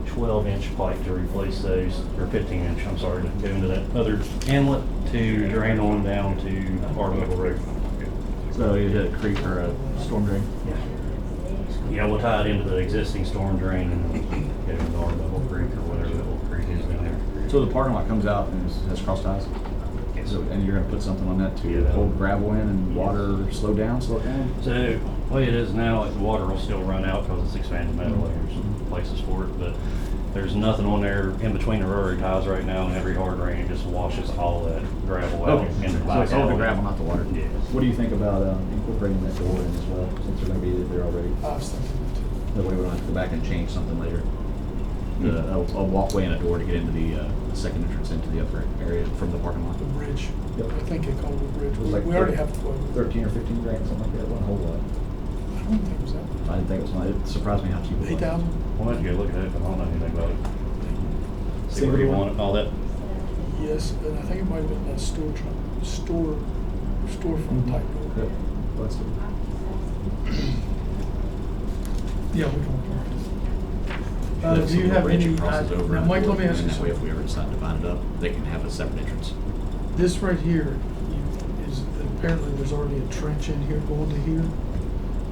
12-inch pipe to replace those, or 15-inch, I'm sorry, to go into that other inlet to drain on down to Arbuckle Road. So you did a creek or a storm drain? Yeah, we'll tie it into the existing storm drain and go into Arbuckle Creek or whatever So the parking lot comes out and has cross ties? Yes. So, and you're gonna put something on that to Yeah. hold gravel in and water slow it down? So, the way it is now, like, the water will still run out because it's expanded metal, there's some places for it, but there's nothing on there in between the rotary ties right now, and every hard rain, it just washes all that gravel out Okay, into the so back it's all the alley. gravel, not the water? Yes. What do you think about incorporating that door in as well, since they're gonna be there already? I was thinking that too. That way we don't have to go back and change something later. A walkway and a door to get into the second entrance into the upper area from the parking lot. The bridge. Yep. I think it called the bridge. It was like We already have the quote. 13 or 15 grand, something like that, wasn't a whole lot. I don't think it was that. I didn't think it was much. It surprised me how cheap it was. 8,000? We'll have to go look at it, but I don't know anything about it. See where you Single want it, all that. Yes, and I think it might have been that storefront type door. Good. Let's do it. Yeah, we can look at it. That's Do you the have bridge any, that crosses over now and Mike, let me ask you and that way if something. we ever decide to bind it up, they can have a separate entrance. This right here is, apparently there's already a trench in here going to here,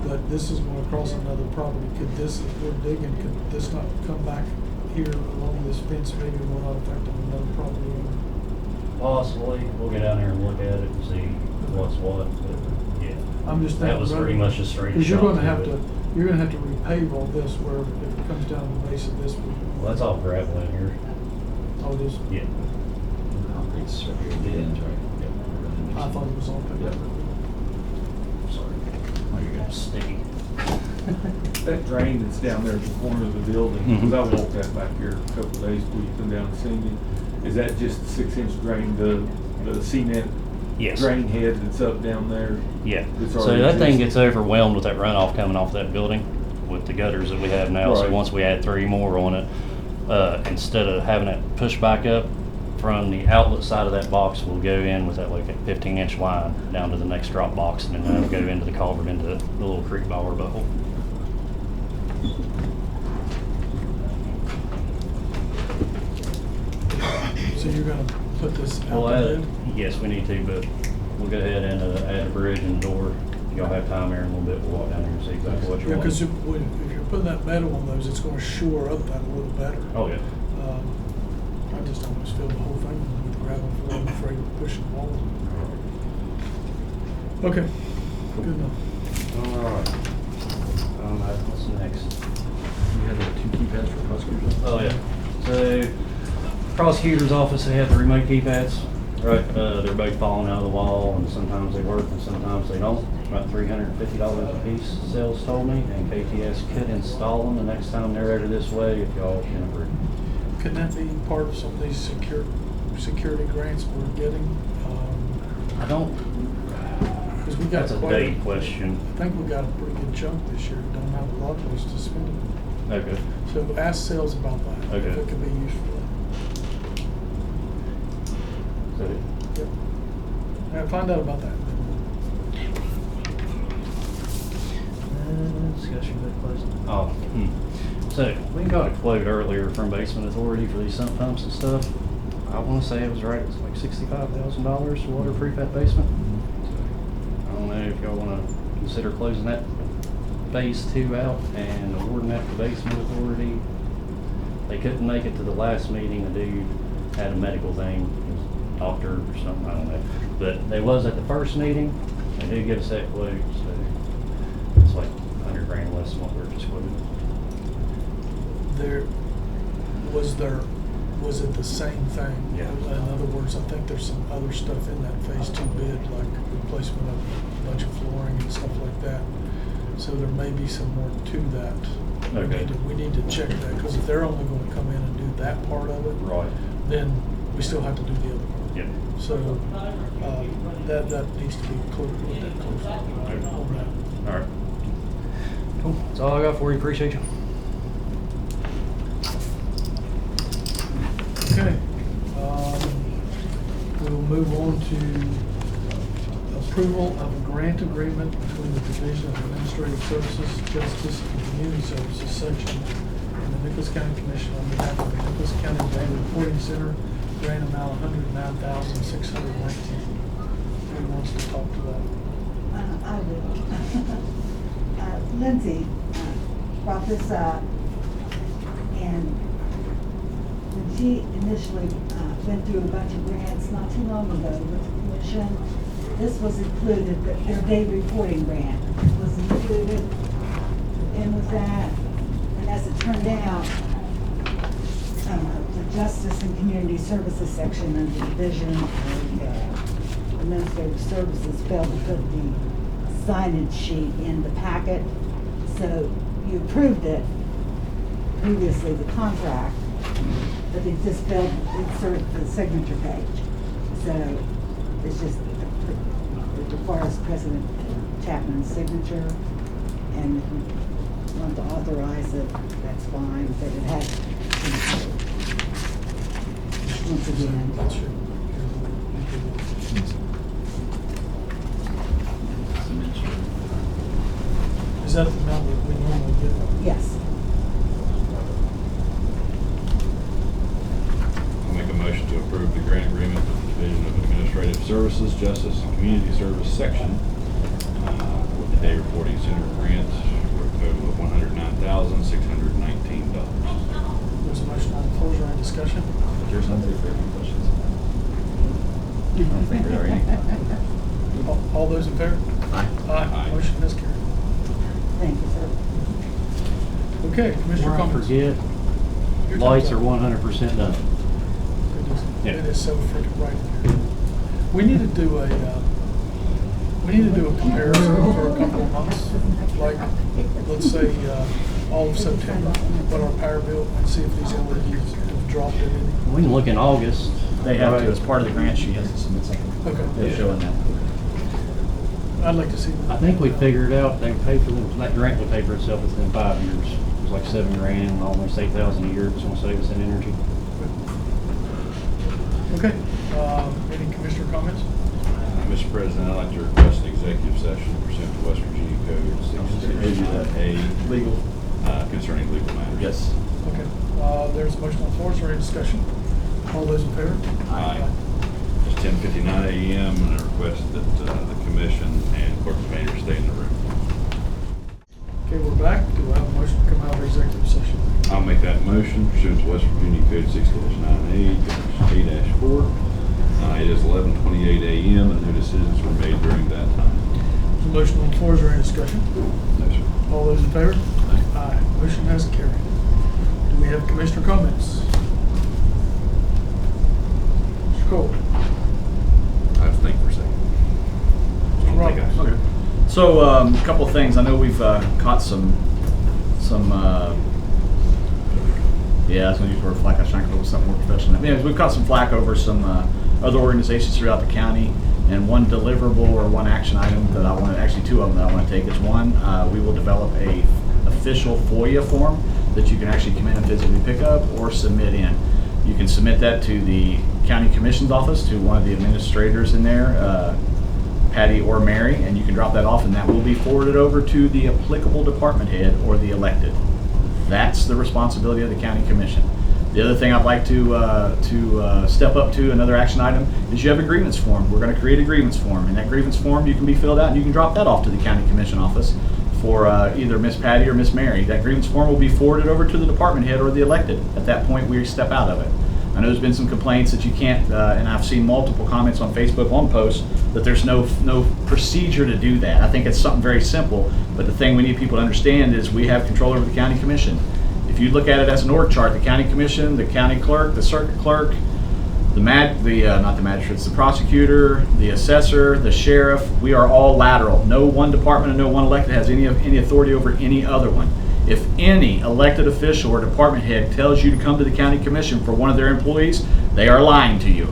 but this is going across another property. Could this, if we're digging, could this not come back here along this fence, maybe it will not affect another property owner? Possibly, we'll get down there and look at it and see what's what, but, yeah. I'm just thinking. That was pretty much a straight Because you're shot gonna have to to, it. you're gonna have to repave all this where if it comes down to the base of this. Well, that's all gravel in here. Oh, it is? Yeah. Concrete's right here. Yeah. Ends right. Yep. I thought it was all paved. Yep. Sorry. Oh, you're gonna sticky. That drain that's down there at the corner of the building, because I walked that back here a couple of days before you come down and see me. Is that just the 6-inch drain, the cement Yes. drain head that's up down there? Yeah, It's so already that thing existing. gets overwhelmed with that runoff coming off that building with the gutters that we have now. So Right. once we add 3 more on it, instead of having it push back up from the outlet side of that box, we'll go in with that like a 15-inch line down to the next drop box, and then that'll go into the culvert into the little creek bower butthole. So you're gonna put this out We'll the add bid? it. Yes, we need to, but we'll go ahead and add a bridge and a door. Y'all have time here in a little bit. We'll walk down here and see exactly what you Yeah, want. because if you're putting that metal on those, it's gonna shore up that a little better. Oh, yeah. I just almost filled the whole thing with gravel floor. I'm afraid of pushing walls. Okay, good enough. All right. What's next? You had the 2 keypads for prosecutors? Oh, yeah. So, prosecutor's office, they have the remote keypads, right? They're both falling out of the wall, and sometimes they work and sometimes they don't. About $350 a piece, sales told me, and KTS could install them the next time they're out of this way if y'all can approve. Could that be part of some of these security grants we're getting? I don't, Because we got that's a quite date question. I think we got a pretty good chunk this year. Don't have a lot of place to spend it. Okay. So ask sales about that. If Okay. it could be useful. So, Yep. Yeah, find out about that. discussion about question. Oh, so we got a quote earlier from Basement Authority for these sump pumps and stuff. I want to say it was right. It was like $65,000 to waterproof that basement. I don't know if y'all want to consider closing that phase 2 out and awarding that to Basement Authority. They couldn't make it to the last meeting. The dude had a medical thing, he was a doctor or something. I don't know. But they was at the first meeting. They did give us that quote. So it's like $100,000 less than what we were just quoted. Was it the same thing? Yeah. In other words, I think there's some other stuff in that phase 2 bid, like replacement of a bunch of flooring and stuff like that. So there may be some more to that. Okay. We need to check that, because if they're only gonna come in and do that part of it, Right. then we still have to do the other part. Yeah. So, that needs to be looked at closely on that. All right. Cool. That's all I got for you. Appreciate you. Okay, we'll move on to approval of a grant agreement between the Division of Administrative Services, Justice, and Community Services section and the Nicholas County Commission on behalf of the Nicholas County Data Reporting Center, grant amount $109,619. Who wants to talk to that? I will. Lindsay brought this up, and when He initially went through a bunch of grants not too long ago with the commission. This was included, their day reporting grant was included in with that. And as it turned out, the Justice and Community Services section of the Division of Administrative Services failed to put the signage sheet in the packet. So you approved it previously, the contract, but it just failed to insert the signature page. So it's just, it requires President Chapman's signature, and if you want to authorize it, that's fine, but it has, once again. That's your- Is that the amount that we normally get? Yes. I'll make a motion to approve the grant agreement with the Division of Administrative Services, Justice and Community Service Section with the day reporting center grant for a total of $109,619. There's a motion on the floor, is there any discussion? There's some any questions. I don't think there are any. All those in favor? Aye. Aye. Motion is carried. Thank you, sir. Okay, Commissioner Before I comments? forget, Your lights time's are up. 100% done. Yeah. It is so freaking bright in here. We need to do a comparison for a couple of months, like, let's say, all of September, what our power bill, and see if these LEDs have dropped anything. We can look in August. They have Right. to, as part of the grant, she has to submit something. Okay. They're showing that. I'd like to see I that. think we figured out they pay for them, that grant will pay for itself within 5 years. It was like $7,000, almost $8,000 a year. It's gonna save us in energy. Okay, any commissioner comments? Mr. President, I'd like to request an executive session pursuant to West Virginia Code 669A Legal. concerning legal matters. Yes. Okay, there's a motion on the floor, is there any discussion? All those in favor? Aye. It's 10:59 a.m. and I request that the commission and Clerk Painter stay in the room. Okay, we're back. Do I have a motion to come out of executive session? I'll make that motion pursuant to West Virginia Code 6-9A-A-4. It is 11:28 a.m. and no decisions were made during that time. There's a motion on the floor, is there any discussion? No, sir. All those in favor? Aye. Motion has carried. Do we have commissioner comments? Mr. Cole? I have to think for a second. Mr. Roberts? Okay. So, a couple of things. I know we've caught some, yeah, I was going to use the word flack. I was trying to come up with something more professional. Anyways, we've caught some flack over some other organizations throughout the county, and one deliverable or one action item that I want to, actually two of them that I want to take is one, we will develop a official FOIA form that you can actually come in and physically pick up or submit in. You can submit that to the county commission's office, to one of the administrators in there, Patty or Mary, and you can drop that off, and that will be forwarded over to the applicable department head or the elected. That's the responsibility of the county commission. The other thing I'd like to step up to, another action item, is you have a grievance form. We're going to create a grievance form, and that grievance form you can be filled out, and you can drop that off to the county commission office for either Miss Patty or Miss Mary. That grievance form will be forwarded over to the department head or the elected. At that point, we step out of it. I know there's been some complaints that you can't, and I've seen multiple comments on Facebook on posts that there's no procedure to do that. I think it's something very simple, but the thing we need people to understand is we have control over the county commission. If you look at it as an org chart, the county commission, the county clerk, the circuit clerk, not the magistrates, the prosecutor, the assessor, the sheriff, we are all lateral. No one department and no one elected has any authority over any other one. If any elected official or department head tells you to come to the county commission for one of their employees, they are lying to you.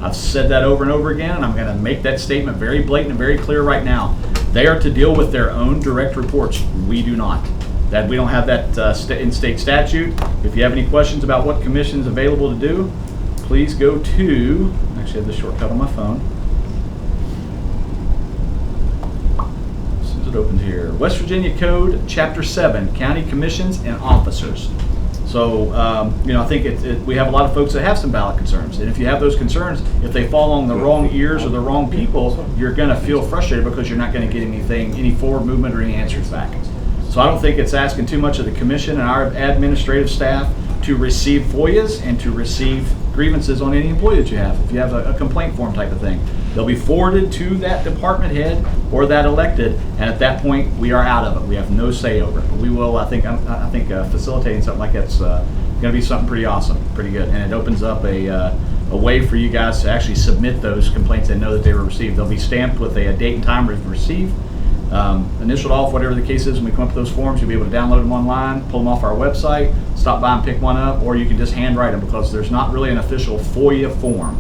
I've said that over and over again, and I'm going to make that statement very blatant and very clear right now. They are to deal with their own direct reports. We do not. That we don't have that in state statute. If you have any questions about what commission is available to do, please go to, I actually have the shortcut on my phone. As soon as it opens here, West Virginia Code, Chapter 7, County Commissions and Officers. So, I think we have a lot of folks that have some ballot concerns. And if you have those concerns, if they fall on the wrong ears or the wrong people, you're going to feel frustrated because you're not going to get any forward movement or any answers back. So I don't think it's asking too much of the commission and our administrative staff to receive FOIAs and to receive grievances on any employee that you have. If you have a complaint form type of thing, they'll be forwarded to that department head or that elected, and at that point, we are out of it. We have no say over it. But we will, I think facilitating something like that's going to be something pretty awesome, pretty good, and it opens up a way for you guys to actually submit those complaints and know that they were received. They'll be stamped with a date and time of receipt, initialed off, whatever the case is. When we come up with those forms, you'll be able to download them online, pull them off our website, stop by and pick one up, or you can just handwrite them because there's not really an official FOIA form.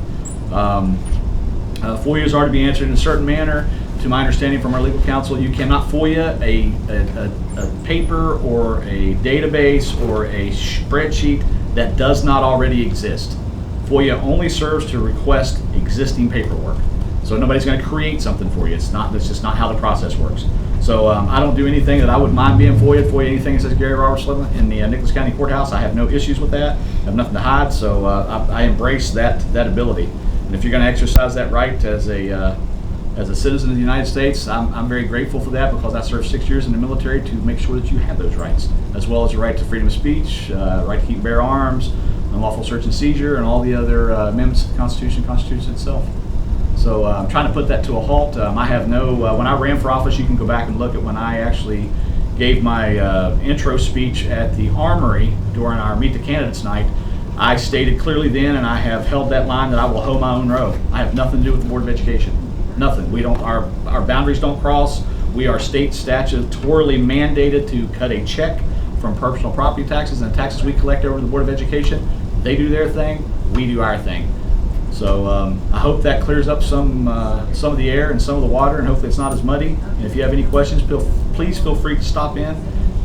FOIAs are to be answered in a certain manner. To my understanding from our legal counsel, you cannot FOIA a paper or a database or a spreadsheet that does not already exist. FOIA only serves to request existing paperwork. So nobody's going to create something for you. That's just not how the process works. So I don't do anything that I wouldn't mind being FOIA anything that says Gary Roberts in the Nicholas County Courthouse. I have no issues with that. I have nothing to hide, so I embrace that ability. And if you're going to exercise that right as a citizen of the United States, I'm very grateful for that because I served 6 years in the military to make sure that you have those rights, as well as the right to freedom of speech, right to keep and bear arms, unlawful search and seizure, and all the other amendments to the Constitution itself. So I'm trying to put that to a halt. I have no, when I ran for office, you can go back and look at when I actually gave my intro speech at the Armory during our Meet the Candidates night. I stated clearly then, and I have held that line, that I will hoe my own row. I have nothing to do with the Board of Education. Nothing. We don't. Our boundaries don't cross. We are state statutorily mandated to cut a check from personal property taxes and the taxes we collect over the Board of Education. They do their thing. We do our thing. So I hope that clears up some of the air and some of the water, and hopefully it's not as muddy. And if you have any questions, please feel free to stop in,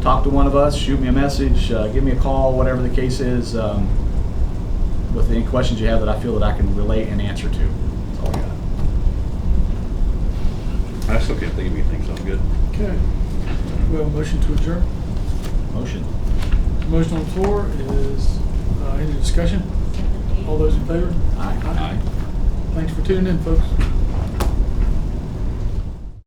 talk to one of us, shoot me a message, give me a call, whatever the case is, with any questions you have that I feel that I can relate and answer to. That's all I got. I still can't think of anything, so I'm good. Okay. We have a motion to adjourn. Motion. Motion on the floor is, any discussion? All those in favor? Aye. Aye. Thanks for tuning in, folks.